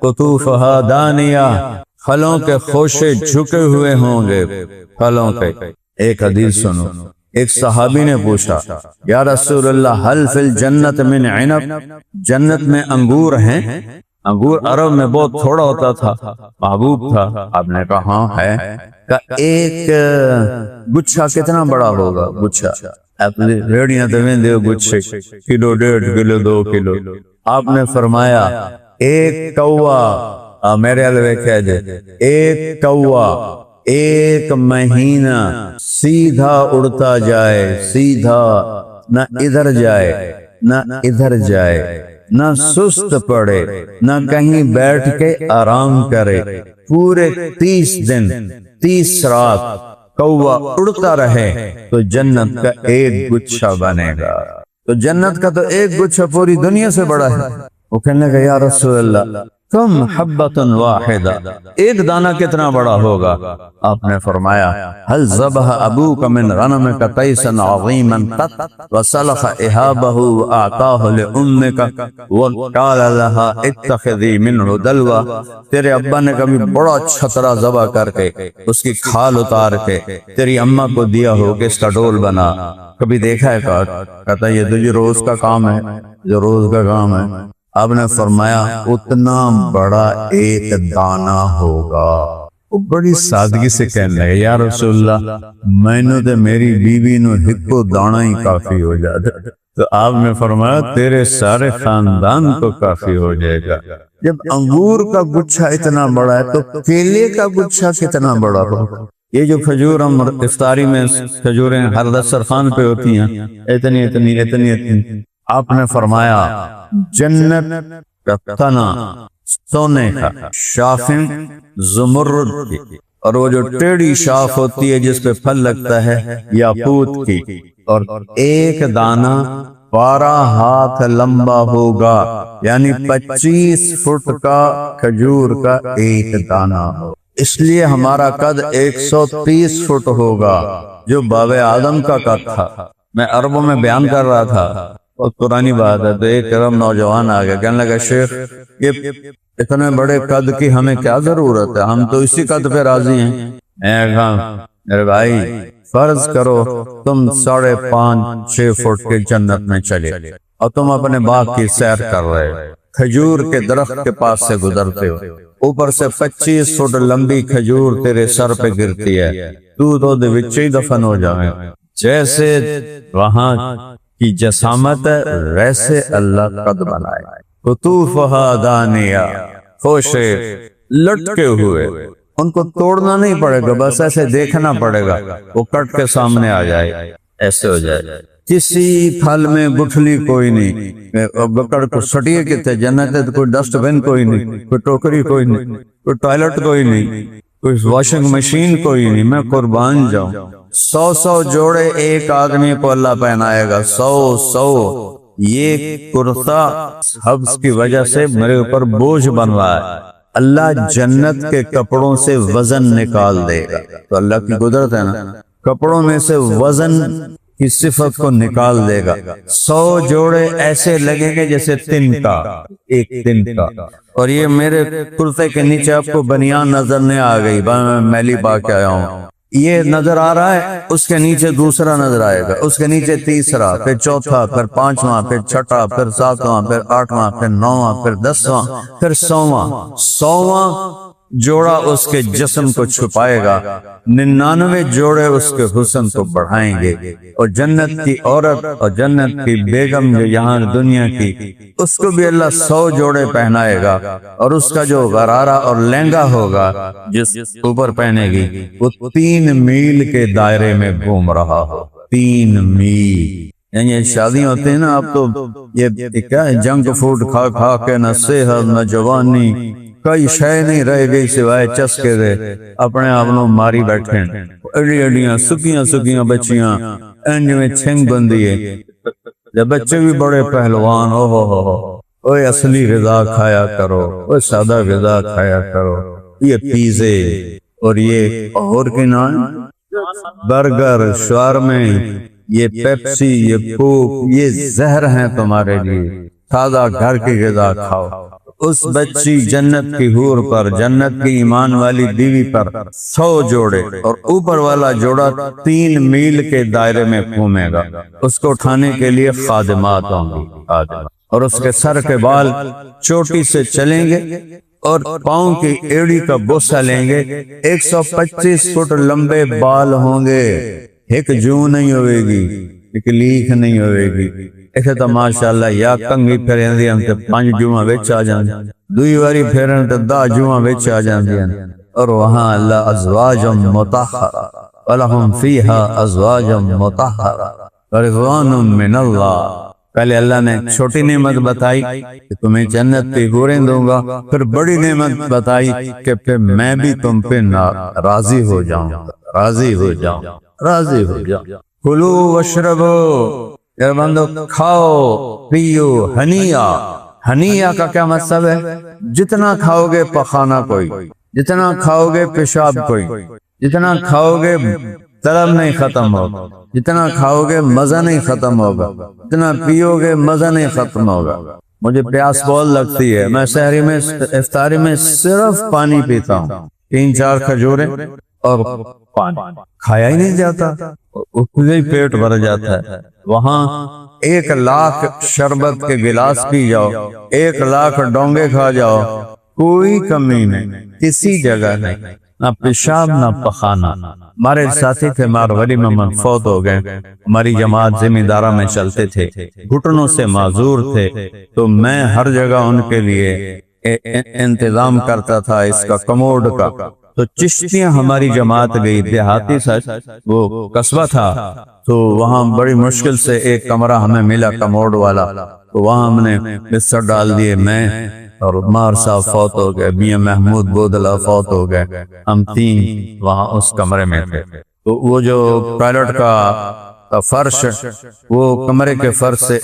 قُطُوفُهَا دَانِيَةٍ، پھلوں کے خوشے جھکے ہوئے ہوں گے، پھلوں کے۔ ایک حدیث سنو، ایک صحابی نے پوچھا یا رسول اللہ هل فی الجنت من عنب، جنت میں انگور ہیں؟ انگور عرب میں بہت تھوڑا ہوتا تھا، محبوب تھا۔ آپ نے کہا ہاں ہے۔ کہ ایک گچھا کتنا بڑا ہوگا؟ گچھا ریڑیاں تو دے گچھے کلو 1.5 کلو 2 کلو۔ آپ نے فرمایا ایک کوا، میرے علوے کہہ دے، ایک کوا 1 مہینہ سیدھا اڑتا جائے، سیدھا، نہ ادھر جائے نہ ادھر جائے، نہ سست پڑے، نہ کہیں بیٹھ کے آرام کرے، پورے 30 دن 30 رات کوا اڑتا رہے تو جنت کا ایک گچھا بنے گا۔ تو جنت کا تو ایک گچھا پوری دنیا سے بڑا ہے۔ وہ کہنے لگا یا رسول اللہ کم حبۃ واحدہ، ایک دانہ کتنا بڑا ہوگا؟ آپ نے فرمایا هل ذبح ابوک من غنمک قیسا عظیما قط وسلخ اہابہ واعطاہ لامک وقال لها اتخذی منہ دلوا، تیرے ابا نے کبھی بڑا چھترا ذبح کر کے اس کی کھال اتار کے تیری اماں کو دیا ہو کہ اس کا ڈول بنا؟ کبھی دیکھا ہے؟ کہتا یہ تو جو روز کا کام ہے، جو روز کا کام ہے۔ آپ نے فرمایا اتنا بڑا ایک دانہ ہوگا۔ وہ بڑی سادگی سے کہنے لگے یا رسول اللہ میں نے تو میری بیوی نو ہکو دانہ ہی کافی ہو جاتا۔ تو آپ نے فرمایا تیرے سارے خاندان کو کافی ہو جائے گا۔ جب انگور کا گچھا اتنا بڑا ہے تو کیلے کا گچھا کتنا بڑا ہوگا؟ یہ جو کھجور ہم افطاری میں کھجوریں ہر دسترخوان پہ ہوتی ہیں اتنی اتنی اتنی اتنی، آپ نے فرمایا جنت کا تنا سونے کا، شاخیں زمرد کی، اور وہ جو ٹیڑھی شاخ ہوتی ہے جس پہ پھل لگتا ہے یاقوت کی، اور ایک دانہ 12 ہاتھ لمبا ہوگا، یعنی 25 فٹ کا کھجور کا ایک دانہ ہو۔ اس لیے ہمارا قد 130 فٹ ہوگا جو باب آدم کا قد تھا۔ میں عربوں میں بیان کر رہا تھا، بہت پرانی بات ہے، تو ایک عرب نوجوان آ گیا، کہنے لگا شیخ یہ اتنے بڑے قد کی ہمیں کیا ضرورت ہے، ہم تو اسی قد پہ راضی ہیں۔ میں کہا میرے بھائی فرض کرو تم 5.5-6 فٹ کے جنت میں چلے اور تم اپنے باغ کی سیر کر رہے ہو، کھجور کے درخت کے پاس سے گزرتے ہو، اوپر سے 25 فٹ لمبی کھجور تیرے سر پہ گرتی ہے، تو دے وچ ہی دفن ہو جائے۔ جیسے وہاں کی جسامت ہے ویسے اللہ قد بنائے، قطوفہا دانیہ، خوشے لٹکے ہوئے، ان کو توڑنا نہیں پڑے گا، بس ایسے دیکھنا پڑے گا، وہ کٹ کے سامنے آ جائے، ایسے ہو جائے۔ کسی پھل میں گٹھلی کوئی نہیں، بکڑ کو سٹیے کتے جنت ہے، کوئی ڈسٹ بن کوئی نہیں، کوئی ٹوکری کوئی نہیں، کوئی ٹوائلٹ کوئی نہیں، کوئی واشنگ مشین کوئی نہیں، میں قربان جاؤں۔ 100 جوڑے ایک آدمی کو اللہ پہنائے گا، 100 یہ کرتا حبس کی وجہ سے میرے اوپر بوجھ بن رہا ہے، اللہ جنت کے کپڑوں سے وزن نکال دے گا۔ تو اللہ کی قدرت ہے نا، کپڑوں میں سے وزن کی صفت کو نکال دے گا۔ 100 جوڑے ایسے لگیں گے جیسے تن کا، ایک تن کا۔ اور یہ میرے کرتے کے نیچے آپ کو بنیان نظر نہیں آ گئی، میں میلی پا کے آیا ہوں، یہ نظر آ رہا ہے، اس کے نیچے دوسرا نظر آئے گا، اس کے نیچے تیسرا، پھر چوتھا، پھر 5واں، پھر 6واں، پھر 7واں، پھر 8واں، پھر 9واں، پھر 10واں، پھر 100واں جوڑا اس کے جسم کو چھپائے گا، 99 جوڑے اس کے حسن کو بڑھائیں گے۔ اور جنت کی عورت اور جنت کی بیگم جو یہاں دنیا کی، اس کو بھی اللہ 100 جوڑے پہنائے گا، اور اس کا جو غرارہ اور لہنگا ہوگا جس اوپر پہنے گی، وہ 3 میل کے دائرے میں گھوم رہا ہو۔ 3 میل، یعنی یہ شادی ہوتے ہیں نا، اب تو یہ کیا ہے، جنک فوڈ کھا کھا کے نہ صحت نہ جوانی، کوئی شے نہیں رہ گئی سوائے چسکے دے، اپنے آپ نو ماری بیٹھے، اڑی اڑیاں سکیاں بچیاں، انج میں چھنگ بندی ہے، جب بچے بھی بڑے پہلوان، اوہ اصلی غذا کھایا کرو، اوہ سادہ غذا کھایا کرو، یہ پیزے اور یہ اور کے نام برگر، شاورمے، یہ پیپسی، یہ کوک، یہ زہر ہیں تمہارے لیے، سادہ گھر کی غذا کھاؤ۔ اس بچی جنت کی حور پر، جنت کی ایمان والی بیوی پر 100 جوڑے، اور اوپر والا جوڑا 3 میل کے دائرے میں گھومے گا، اس کو اٹھانے کے لیے خادمات ہوں گی، اور اس کے سر کے بال چوٹی سے چلیں گے، اور پاؤں کی ایڑی کا بوسہ لیں گے، 125 فٹ لمبے بال ہوں گے، ایک جو نہیں ہوئے گی، ایک لیک نہیں ہوئے گی، ایسے تو ماشاءاللہ یا کنگی پھیریں دی ہم تے 5 جوہاں وچ آ جاندی، دوئی واری پھیرن تے 10 جوہاں وچ آ جاندی، اور وہاں اللہ ازواج مطہرہ وَلَهُمْ فِيهَا أَزْوَاجٌ مُطَهَّرَةٌ وَرِضْوَانٌ مِّنَ اللَّهِ۔ پہلے اللہ نے چھوٹی نعمت بتائی کہ تمہیں جنت کی حوریں دوں گا، پھر بڑی نعمت بتائی کہ پھر میں بھی تم پہ راضی ہو جاؤں، راضی ہو جاؤں، راضی ہو جاؤں۔ کلو واشربو، اے بندو کھاؤ پیو، ہنیا، ہنیا کا کیا مطلب ہے؟ جتنا کھاؤ گے پخانا کوئی، جتنا کھاؤ گے پیشاب کوئی، جتنا کھاؤ گے طلب نہیں ختم ہوگا، جتنا کھاؤ گے مزہ نہیں ختم ہوگا، جتنا پیو گے مزہ نہیں ختم ہوگا۔ مجھے پیاس بہت لگتی ہے، میں سحری میں افطاری میں صرف پانی پیتا ہوں، 3-4 کھجوریں اور پانی، کھایا ہی نہیں جاتا، اس سے ہی پیٹ بھر جاتا ہے۔ وہاں 1 لاکھ شربت کے گلاس پی جاؤ، 1 لاکھ ڈونگے کھا جاؤ، کوئی کمی نہیں، کسی جگہ نہیں، نہ پیشاب نہ پخانا۔ ہمارے ساتھی تھے مار ولی محمد، فوت ہو گئے، ہماری جماعت ذمہ دارہ میں چلتے تھے، گھٹنوں سے معذور تھے، تو میں ہر جگہ ان کے لیے انتظام کرتا تھا اس کا، کموڈ کا۔ تو چشتیاں ہماری جماعت گئی، دیہاتی سچ وہ قصبہ تھا، تو وہاں بڑی مشکل سے ایک کمرہ ہمیں ملا کموڈ والا، تو وہاں ہم نے بستر ڈال دیے، میں اور مار صاحب فوت ہو گئے، میاں محمود بودلہ فوت ہو گئے، ہم 3 وہاں اس کمرے میں تھے۔ تو وہ جو ٹوائلٹ کا فرش، وہ کمرے کے فرش سے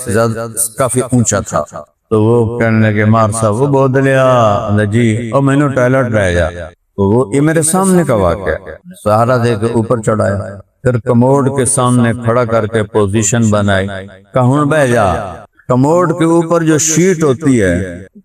کافی اونچا تھا، تو وہ کہنے لگے مار صاحب وہ بودلیا جی، اور میں نے ٹوائلٹ رہ جا، تو وہ یہ میرے سامنے کا واقعہ، سہارا دے کے اوپر چڑھایا، پھر کموڈ کے سامنے کھڑا کر کے پوزیشن بنائی، کہوں بہ جا۔ کموڈ کے اوپر جو شیٹ ہوتی ہے،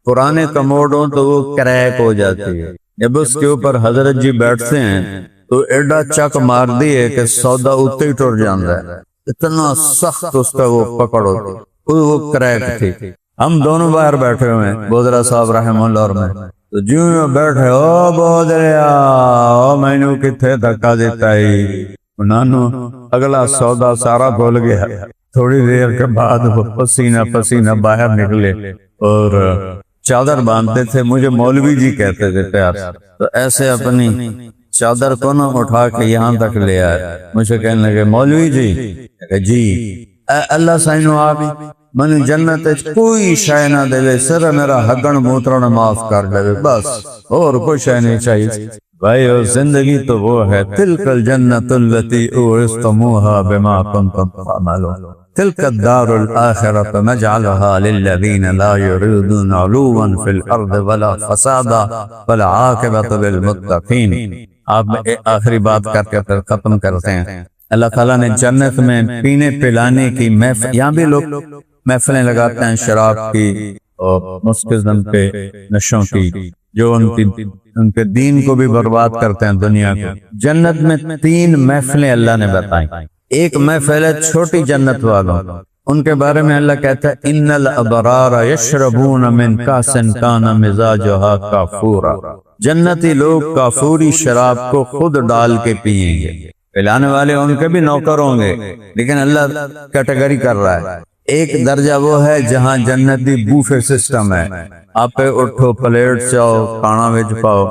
پرانے کموڈ ہوں تو وہ کریک ہو جاتی ہے، جب اس کے اوپر حضرت جی بیٹھتے ہیں تو ایڈا چک مار دیے کہ سودا اتے ہی ٹر جاندہ ہے، اتنا سخت اس کا وہ پکڑ ہوتی، وہ کریک تھی۔ ہم دونوں باہر بیٹھے ہوئے ہیں، بودلہ صاحب رحمہ اللہ اور میں، تو جو بیٹھے، او بودلیا، او میں نے کتھے دھکا دیتا ہی، نانو اگلا سودا سارا بھول گیا۔ تھوڑی دیر کے بعد وہ پسینہ پسینہ باہر نکلے اور چادر باندھتے تھے، مجھے مولوی جی کہتے تھے پیار، تو ایسے اپنی چادر کو نہ اٹھا کے یہاں تک لے آئے، مجھے کہنے لگے مولوی جی، جی اللہ سائنو آبی، من جنت کوئی شے نہ دے، صرف میرا حگن موترن معاف کر دے بس، اور کوئی شے نہیں چاہیے۔ بھائی زندگی تو وہ ہے، تلک الجنت التی اورثتموها بما کنتم تعملون، تلک الدار الآخرۃ نجعلها للذین لا یریدون علوا فی الارض ولا فسادا والعاقبۃ للمتقین۔ آپ آخری بات کر کے پھر ختم کرتے ہیں۔ اللہ تعالیٰ نے جنت میں پینے پلانے کی محفل، یہاں بھی لوگ محفلیں لگاتے ہیں شراب کی اور مسکزم کے نشوں کی، جو ان کے دین کو بھی برباد کرتے ہیں، دنیا کو۔ جنت میں 3 محفلیں اللہ نے بتائیں۔ ایک محفل ہے چھوٹی جنت والوں، ان کے بارے میں اللہ کہتا ہے ان الابرار یشربون من کاس کان مزاجها کافورا، جنتی لوگ کافوری شراب کو خود ڈال کے پیئیں گے۔ پلانے والے ان کے بھی نوکر ہوں گے، لیکن اللہ کیٹیگری کر رہا ہے۔ ایک درجہ وہ ہے جہاں جنتی بوفے سسٹم ہے، آپ اٹھو پلیٹ چاؤ، کھانا وچ پاؤ،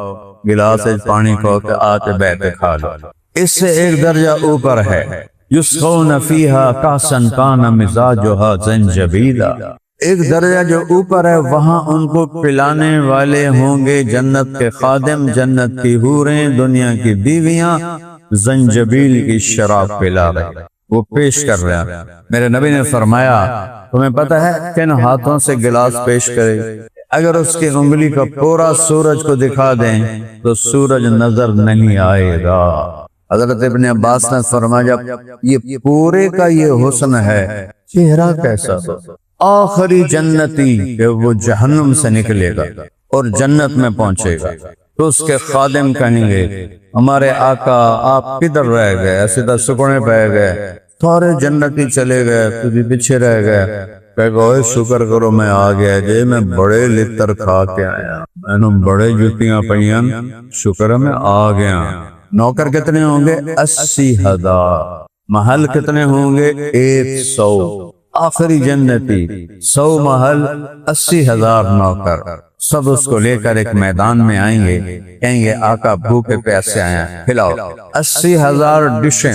گلاس وچ پانی پاؤ کہ آتے بیٹھے کھا لو۔ اس سے ایک درجہ اوپر ہے یسقون فیہا کاسا کان مزاجہا زنجبیلا، ایک درجہ جو اوپر ہے وہاں ان کو پلانے والے ہوں گے جنت کے خادم، جنت کی حوریں، دنیا کی بیویاں، زنجبیل کی شراب پلا رہے، وہ پیش کر رہے ہیں۔ میرے نبی نے فرمایا تمہیں پتہ ہے کن ہاتھوں سے گلاس پیش کرے، اگر اس کی انگلی کا پورا سورج کو دکھا دیں تو سورج نظر نہیں آئے گا۔ حضرت ابن عباس نے فرمایا یہ پورے کا یہ حسن ہے، چہرہ کیسا ہو؟ آخری جنتی کہ وہ جہنم سے نکلے گا اور جنت میں پہنچے گا تو اس کے خادم کہیں گے ہمارے آقا آپ کدھر رہ گئے، ایسے تو سکڑے پہ گئے، تھوڑے جنتی چلے گئے، تجھے پیچھے رہ گئے۔ کہ گوئے شکر کرو میں آ گیا جی، میں بڑے لتر کھا کے آیا، میں نے بڑے جوتیاں پہیاں، شکر میں آ گیا۔ نوکر کتنے ہوں گے؟ 80,000۔ محل کتنے ہوں گے؟ 100۔ آخری جنتی 100 محل، 80,000 نوکر، سب اس کو لے کر ایک میدان میں آئیں گے، کہیں گے آقا بھوکے پیاسے آئے ہیں کھلاؤ۔ 80,000 ڈشیں،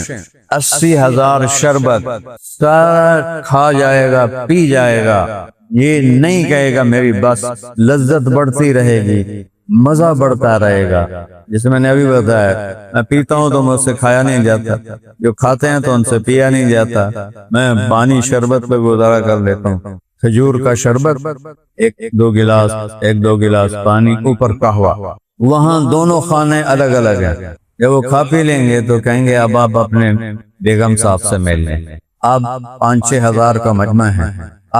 80,000 شربت، سارا کھا جائے گا، پی جائے گا، یہ نہیں کہے گا میری بس، لذت بڑھتی رہے گی، مزہ بڑھتا رہے گا۔ جس میں نے ابھی بتایا میں پیتا ہوں تو مجھ سے کھایا نہیں جاتا، جو کھاتے ہیں تو ان سے پیا نہیں جاتا، میں پانی شربت پہ گزارا کر لیتا ہوں، کھجور کا شربت، ایک دو گلاس پانی، اوپر قہوہ۔ وہاں دونوں خانے الگ الگ ہیں، جب وہ کھا پی لیں گے تو کہیں گے اب آپ اپنے بیگم صاحب سے مل لیں۔ اب 5-6 ہزار کا مجمع ہے،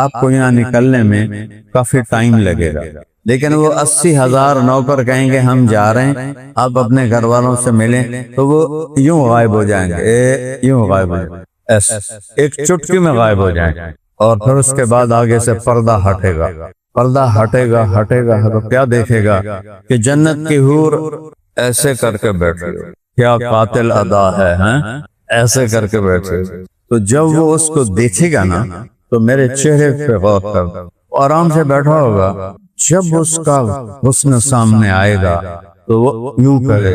آپ کو یہاں نکلنے میں کافی ٹائم لگے گا، لیکن وہ 80,000 نوکر کہیں گے ہم جا رہے ہیں، آپ اپنے گھر والوں سے ملیں، تو وہ یوں غائب ہو جائیں گے، یوں غائب ہو جائیں گے، ایک چٹکی میں غائب ہو جائیں گے۔ اور پھر اس کے بعد آگے سے پردہ ہٹے گا، پردہ ہٹے گا تو کیا دیکھے گا کہ جنت کی حور ایسے کر کے بیٹھے ہو، کیا قاتل ادا ہے، ایسے کر کے بیٹھے۔ تو جب وہ اس کو دیکھے گا نا تو میرے چہرے پہ غور کر، آرام سے بیٹھا ہوگا، جب اس کا حسن سامنے آئے گا تو وہ یوں کرے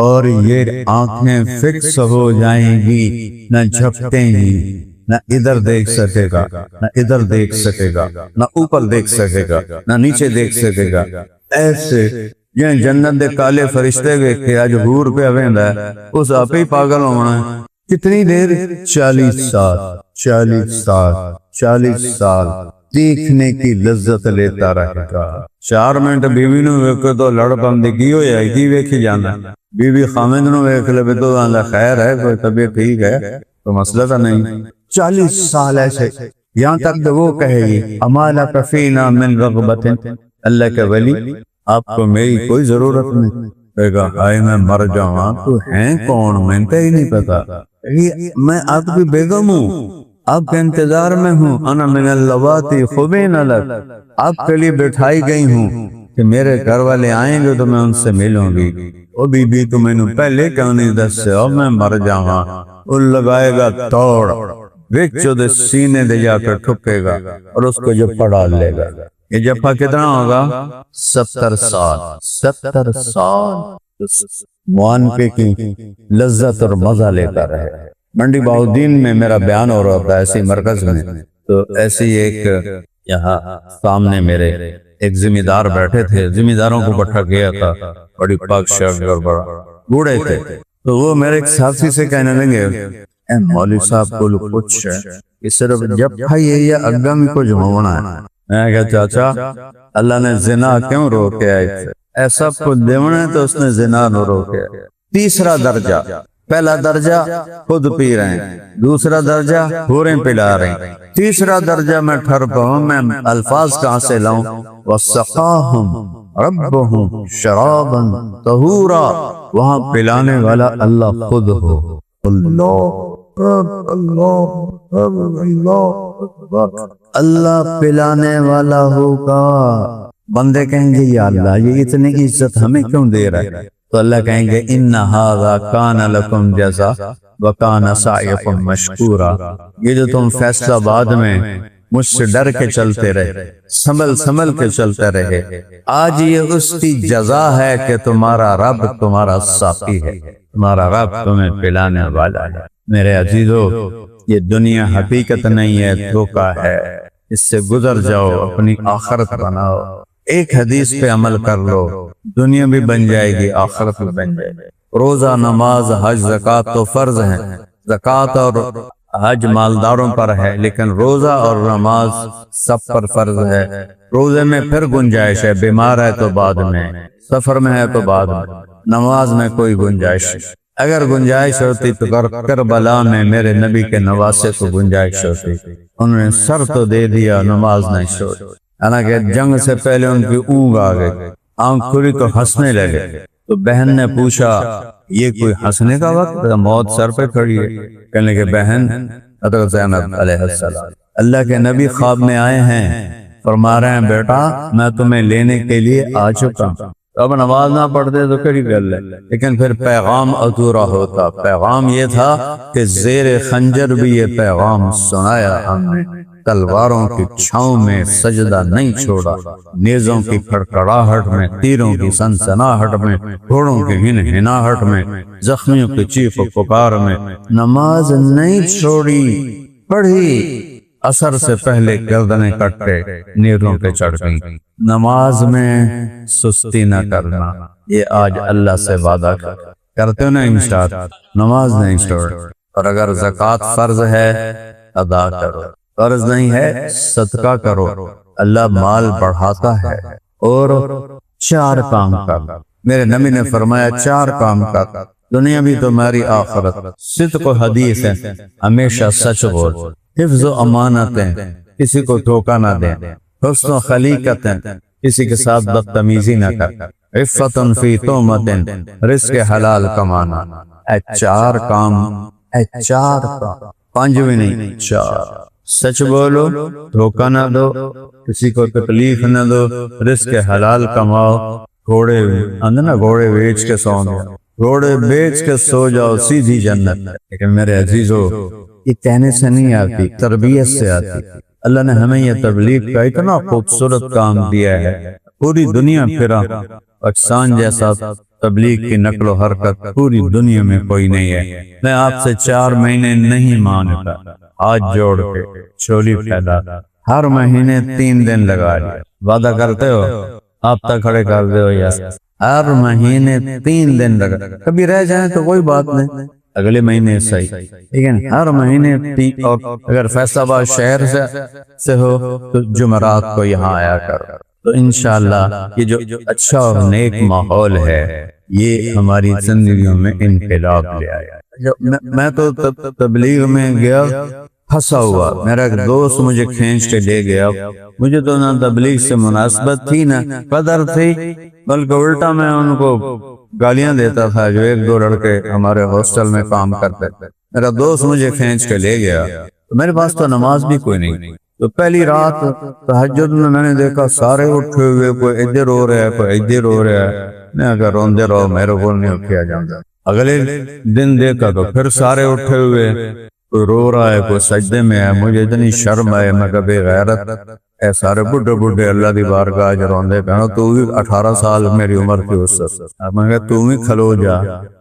اور یہ آنکھیں فکس ہو جائیں گی، نہ جھپٹیں گی، نہ ادھر دیکھ سکے گا، نہ ادھر دیکھ سکے گا، نہ اوپر دیکھ سکے گا، نہ نیچے دیکھ سکے گا۔ ایسے یہ جنت دے کالے فرشتے کے آج حور پہ اویندا ہے، اس آپ ہی پاگل ہونا ہے۔ کتنی دیر؟ 40 سال دیکھنے کی لذت لیتا رہے گا۔ 4 منٹ بیوی نو ویکھو تو لڑ پندگی ہو جائے گی، ویکھی جانا، بیوی خامد نو ویکھ لے تو اللہ خیر ہے، کوئی طبیعت ٹھیک ہے، تو مسئلہ تو نہیں۔ 40 سال ایسے، یہاں تک کہ وہ کہے گی اما لک فینا من رغبت، اللہ کے ولی آپ کو میری کوئی ضرورت نہیں۔ کہے گا ہائے میں مر جاؤں، تو ہیں کون، میں تو ہی نہیں پتا، میں آپ کی بیگم ہوں، آپ کے انتظار میں ہوں، انا من اللواتی خبین لک، آپ کے لیے بٹھائی گئی ہوں کہ میرے گھر والے آئیں گے تو میں ان سے ملوں گی۔ او بی بی تو میں نے پہلے کیوں نہیں دسے، اور میں مر جاؤں۔ وہ لگائے گا توڑ، وچو دے سینے دے جا کر ٹھکے گا اور اس کو جب پڑا لے گا۔ یہ جفا کتنا ہوگا؟ 70 سال۔ 70 سال معانقے کی لذت اور مزہ لیتا رہے۔ منڈی بہاؤالدین میں میرا بیان ہو رہا تھا ایسی مرکز میں، تو ایسی ایک یہاں سامنے میرے ایک ذمہ دار بیٹھے تھے، ذمہ داروں کو بٹھا گیا تھا، بڑی پاک شرط اور بڑا بوڑھے تھے، تو وہ میرے ایک ساتھی سے کہنے لگے اے مولوی صاحب کو کچھ ہے کہ صرف جب کھائیے یا اگم کو جمعنا ہے۔ میں کہا چاچا اللہ نے زنا کیوں روکے ہے؟ ایسا کو دیونا ہے تو اس نے زنا نہ روکے۔ تیسرا درجہ، پہلا درجہ خود پی رہے ہیں، دوسرا درجہ حوریں پلا رہے ہیں، تیسرا درجہ میں ٹھہر پاؤں، میں الفاظ کہاں سے لاؤں؟ وَسَقَاهُمْ رَبُّهُمْ شَرَابًا طَهُورًا، وہاں پلانے والا اللہ خود ہو۔ اللہ پلانے والا ہوگا۔ بندے کہیں گے یا اللہ یہ اتنی عزت ہمیں کیوں دے رہا ہے؟ تو اللہ کہیں گے ان ھذا کان لکم جزاء وکان سعیکم مشکورا، یہ جو تم فیصلہ بعد میں مجھ سے ڈر کے چلتے رہے، سنبھل کے چلتے رہے، آج یہ اس کی جزا ہے کہ تمہارا رب تمہارا ساقی ہے، تمہارا رب تمہیں پلانے والا ہے۔ میرے عزیزو، یہ دنیا حقیقت نہیں ہے، دھوکہ ہے، اس سے گزر جاؤ، اپنی آخرت بناؤ۔ ایک حدیث پہ عمل کر لو، دنیا بھی بن جائے گی، آخرت بھی بن جائے گی۔ روزہ، نماز، حج، زکوٰۃ تو فرض ہیں، زکوٰۃ اور حج مالداروں پر ہے، لیکن روزہ اور نماز سب پر فرض ہے۔ روزے میں پھر گنجائش ہے، بیمار ہے تو بعد میں، سفر میں ہے تو بعد میں، نماز میں کوئی گنجائش نہیں۔ اگر گنجائش ہوتی تو کربلا میں میرے نبی کے نواسے کو گنجائش ہوتی، انہوں نے سر تو دے دیا، نماز نہیں چھوڑی، حالانکہ جنگ سے پہلے ان کی اونگ آ گئی، آنکھ کھلی تو ہنسنے لگے، تو بہن نے پوچھا یہ کوئی ہنسنے کا وقت ہے؟ موت سر پہ کھڑی ہے۔ کہنے کہ بہن حضرت زینب علیہ السلام، اللہ کے نبی خواب میں آئے ہیں، فرما رہے ہیں بیٹا میں تمہیں لینے کے لیے آ چکا ہوں۔ اب نماز نہ پڑھتے تو کیا گل ہے، لیکن پھر پیغام ادھورا ہوتا۔ پیغام یہ تھا کہ زیر خنجر بھی یہ پیغام سنایا ہم نے، تلواروں کی چھاؤں میں سجدہ نہیں چھوڑا، نیزوں کی کھڑکڑاہٹ میں، تیروں کی سنسناہٹ میں، گھوڑوں کی ہنہناہٹ میں، زخمیوں کی چیخ و پکار میں نماز نہیں چھوڑی، پڑھی۔ عصر سے پہلے گردنیں کٹ کے نیزوں پہ چڑھ گئیں۔ نماز میں سستی نہ کرنا، یہ آج اللہ سے وعدہ کرتے ہو نا انشاءاللہ، نماز نہیں چھوڑ۔ اور اگر زکوٰۃ فرض ہے ادا کرو، فرض نہیں ہے صدقہ کرو، اللہ مال بڑھاتا ہے۔ اور 4 کام کر، میرے نبی نے فرمایا 4 کام کر، دنیا بھی تمہاری آخرت۔ صدق و حدیث ہے، ہمیشہ سچ بول، حفظ و امانتیں، کسی کو دھوکہ نہ دیں، حسن و خلیقتیں، کسی کے ساتھ بدتمیزی نہ کر، عفت فی تہمت، رزق حلال کمانا۔ اے 4 کام، اے 4 کام، 5 بھی نہیں، 4۔ سچ بولو، دھوکہ نہ دو، کسی کو تکلیف نہ دو، رزق حلال کماؤ۔ گھوڑے گھوڑے بیچ کے سو جاؤ، گھوڑے بیچ کے سو جاؤ، سیدھی جنت۔ لیکن میرے عزیزو، یہ کہنے سے نہیں آتی، تربیت سے آتی۔ اللہ نے ہمیں یہ تبلیغ کا اتنا خوبصورت کام دیا ہے، پوری دنیا پھرا، پاکستان جیسا تبلیغ کی نقل و حرکت پوری دنیا میں کوئی نہیں ہے۔ میں آپ سے 4 مہینے نہیں مانگتا، ہاتھ جوڑ کے چولی پھیلا، ہر مہینے 3 دن لگا لیا، وعدہ کرتے ہو؟ ہفتہ کھڑے کر دے ہو یا ہر مہینے 3 دن لگا، کبھی رہ جائیں تو کوئی بات نہیں، اگلے مہینے صحیح، لیکن ہر مہینے 3۔ اور اگر فیصل آباد شہر سے ہو تو جمعرات کو یہاں آیا کرو، تو انشاءاللہ یہ جو اچھا اور نیک ماحول ہے یہ ہماری زندگیوں میں انقلاب لے آیا۔ میں تو تبلیغ میں گیا پھنسا ہوا، میرا ایک دوست مجھے کھینچ کے لے گیا، مجھے تو نہ تبلیغ سے مناسبت تھی نہ قدر تھی، بلکہ الٹا میں ان کو گالیاں دیتا تھا، جو 1-2 لڑکے ہمارے ہاسٹل میں کام کرتے تھے۔ میرا دوست مجھے کھینچ کے لے گیا، تو میرے پاس تو نماز بھی کوئی نہیں، تو پہلی رات تہجد میں نے دیکھا سارے اٹھے ہوئے، کوئی ادھر رو رہا ہے، کوئی ادھر رو رہا ہے، میں اگر روندے رہو میرے کو نہیں کیا جاتا۔ اگلے دن دیکھا تو پھر سارے اٹھے ہوئے، کوئی رو رہا ہے، کوئی سجدے میں ہے، مجھے اتنی شرم آئے، میں کہا بے غیرت، اے سارے بڈھے اللہ دی بارگاہ جو روندے کہنا، تو بھی 18 سال میری عمر کی اس سے، میں کہا تو بھی کھلو جا۔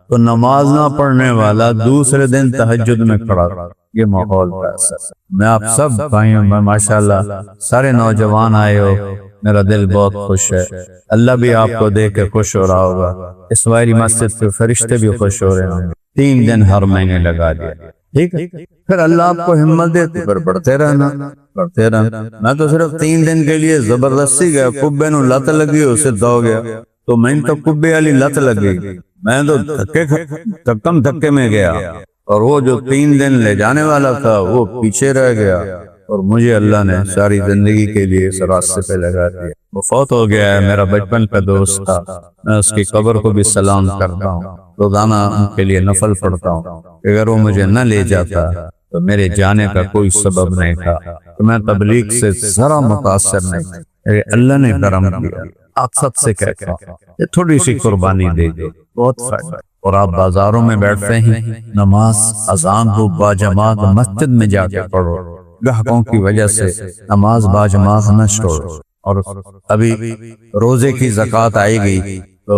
تو نماز نہ پڑھنے والا دوسرے دن تہجد میں کھڑا، یہ ماحول کا اثر ہے۔ میں آپ سب بھائیوں میں ماشاءاللہ سارے نوجوان آئے ہو، میرا دل بہت خوش ہے۔ اللہ بھی آپ کو دیکھ کے خوش ہو رہا ہوگا، اسماعیلی مسجد کے فرشتے بھی خوش ہو رہے ہوں گے۔ 3 دن ہر مہینے لگا دیا، ٹھیک ہے؟ پھر اللہ آپ کو ہمت دے تو پھر پڑھتے رہنا۔ میں تو صرف 3 دن کے لیے زبردستی گیا، کبے نو لت لگی اسے دو گیا، تو میں تو کبے والی لت لگی، میں تو دھکم دھکے میں گیا، اور وہ جو 3 دن لے جانے والا تھا وہ پیچھے رہ گیا، اور مجھے اللہ نے ساری زندگی کے لیے اس راستے پہ لگا دیا۔ وہ فوت ہو گیا ہے، میرا بچپن کا دوست تھا، میں اس کی قبر کو بھی سلام کرتا ہوں، روزانہ ان کے لیے نفل پڑھتا ہوں کہ اگر وہ مجھے نہ لے جاتا تو میرے جانے کا کوئی سبب نہیں تھا، تو میں تبلیغ سے ذرا متاثر نہیں تھا۔ اللہ نے کرم کیا، آپ سب سے کہتا ہوں یہ تھوڑی سی قربانی دے دو، بہت فائدہ۔ اور آپ بازاروں میں بیٹھتے ہیں، نماز اذان ہو باجماعت مسجد میں جا کے پڑھو، گاہکوں کی وجہ سے نماز باجماعت نہ چھوڑو۔ اور ابھی روزے کی زکوٰۃ آئے گی، تو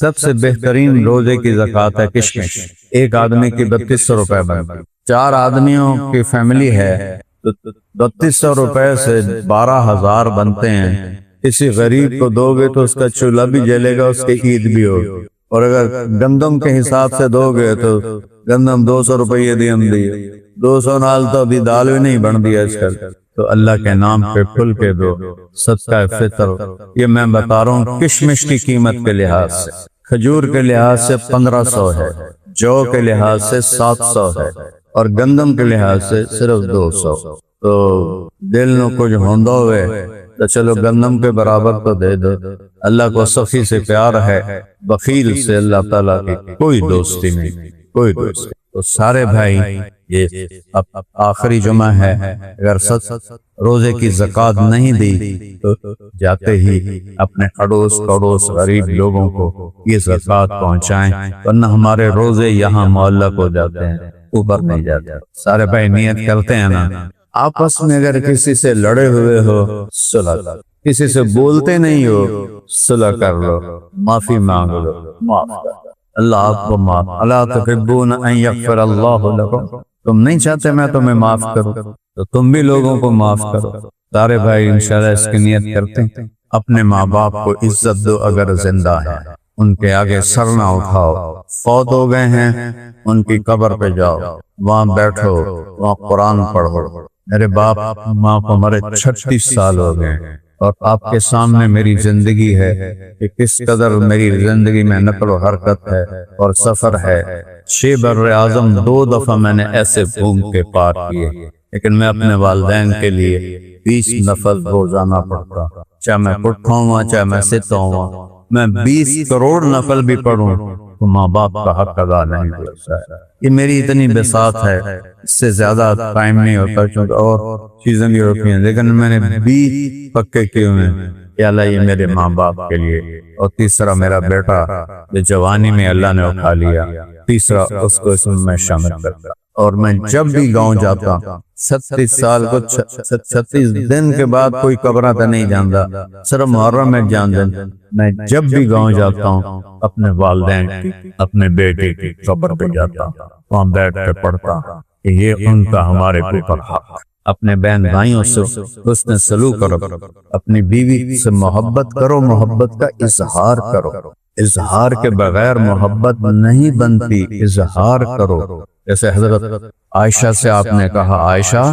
سب سے بہترین روزے کی زکوٰۃ ہے کشمش۔ ایک آدمی کی 3200 روپے بنتی، 4 آدمیوں کی فیملی ہے تو 3200 روپے سے 12000 بنتے ہیں۔ کسی غریب کو دو گے تو اس کا چولہا بھی جلے گا، اس کی عید بھی ہوگی۔ اور اگر گندم کے حساب سے دو گے تو گندم 200 روپے دیم دیے، 200 نال تو ابھی دال بھی نہیں بن دی آج کل۔ تو اللہ کے نام پہ کھل کے دو، صدقہ فطر۔ یہ میں بتا رہا ہوں کشمش کی قیمت کے لحاظ سے، کھجور کے لحاظ سے 1500 ہے، جو کے لحاظ سے 700 ہے، اور گندم کے لحاظ سے صرف 200۔ تو دل نو کچھ ہوندہ ہوئے تو چلو گندم کے برابر تو دے دو۔ اللہ کو سخی سے پیار ہے، بخیل سے اللہ تعالیٰ کی کوئی دوستی نہیں، کوئی دوستی۔ تو سارے بھائی، یہ اب آخری جمعہ ہے، اگر روزے کی زکوٰۃ نہیں دی تو جاتے ہی اپنے اڑوس پڑوس غریب لوگوں کو یہ زکوٰۃ پہنچائیں، ورنہ ہمارے روزے یہاں معلق ہو جاتے ہیں، اوپر نہیں جاتے۔ سارے بھائی نیت کرتے ہیں نا، آپس میں اگر کسی سے لڑے ہوئے ہو صلح کرو، کسی سے بولتے نہیں ہو صلح کر لو، معافی مانگ لو، معاف کر لو۔ اللہ آپ کو معاف، الا تحبون ان یغفر اللہ لکم، تم نہیں چاہتے میں تمہیں معاف کروں تو تم بھی لوگوں کو معاف کرو۔ سارے بھائی انشاءاللہ اس کی نیت کرتے ہیں۔ اپنے ماں باپ کو عزت دو اگر زندہ ہیں، ان کے آگے سر نہ اٹھاؤ۔ فوت ہو گئے ہیں، ان کی قبر پہ جاؤ، وہاں بیٹھو، وہاں قرآن پڑھو۔ میرے باپ ماں کو مرے 36 سال ہو گئے، اور آپ کے سامنے میری زندگی ہے کہ کس قدر میری زندگی میں نقل و حرکت ہے اور سفر ہے۔ 6 بر اعظم 2 دفعہ میں نے ایسے گھوم کے پار کیے، لیکن میں اپنے والدین کے لیے 20 نفل روزانہ پڑھتا، چاہے میں پٹھا ہوا چاہے میں ستا ہوا، میں 20 کروڑ نفل بھی پڑھوں تو ماں باپ کا حق ادا نہیں کرتا ہے۔ یہ میری اتنی بساط ہے، اس سے زیادہ ٹائم نہیں ہوتا چونکہ اور چیزیں بھی ہوتی ہیں، لیکن میں نے 20 پکے کیے ہوئے ہیں کہ اللہ یہ میرے ماں باپ کے لیے، اور تیسرا میرا بیٹا جو جوانی میں اللہ نے اٹھا لیا، تیسرا اس کو اس میں شامل کرتا۔ اور میں جب بھی گاؤں جاتا، 36 سال کو 36 دن کے بعد کوئی قبرہ تھا نہیں جانتا، صرف محرم میں جان دیں، میں جب بھی گاؤں جاتا ہوں اپنے والدین کی، اپنے بیٹے کی قبر پہ جاتا ہوں، وہاں بیٹھ کے پڑھتا ہوں کہ یہ ان کا ہمارے اوپر حق۔ اپنے بہن بھائیوں سے حسن سلوک کرو، اپنی بیوی سے محبت کرو، محبت کا اظہار کرو، اظہار کے بغیر محبت نہیں بنتی، اظہار کرو۔ جیسے حضرت عائشہ سے آپ نے کہا، عائشہ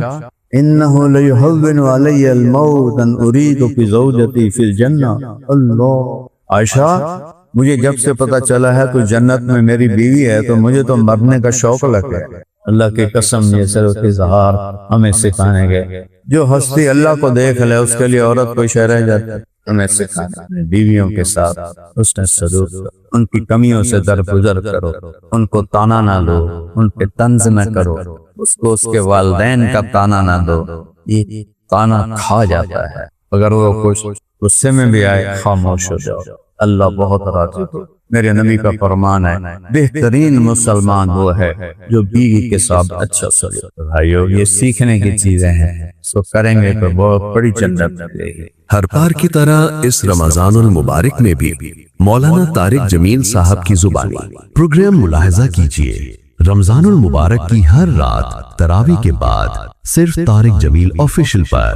انہو لیحون علی الموت ان ارید فی زوجتی فی الجنہ۔ اللہ، عائشہ مجھے جب سے پتا چلا ہے تو جنت میں میری بیوی ہے تو مجھے تو مرنے کا شوق لگ گیا۔ اللہ کی قسم، یہ صرف اظہار ہمیں سکھانے گئے۔ جو ہستی اللہ کو دیکھ لے اس کے لیے عورت کوئی شے رہ جاتی، ہمیں سکھانے بیویوں کے ساتھ حسن سلوک کرو، ان کی کمیوں سے درگزر کرو، ان کو تانا نہ دو، ان کے طنز نہ کرو، اس کو اس کے والدین کا تانا نہ دو، یہ تانا کھا جاتا ہے۔ اگر وہ کچھ غصے میں بھی آئے خاموش ہو جاؤ، اللہ بہت راضی ہو۔ میرے نبی کا فرمان ہے، بہترین مسلمان وہ ہے جو بیوی کے ساتھ اچھا سلوک۔ بھائیو، یہ سیکھنے کی چیزیں ہیں، سو کریں گے تو بہت بڑی جنت ملے گی۔ ہر بار کی طرح اس رمضان المبارک میں بھی مولانا طارق جمیل صاحب کی زبانی پروگرام ملاحظہ کیجیے، رمضان المبارک کی ہر رات تراویح کے بعد صرف طارق جمیل آفیشیل پر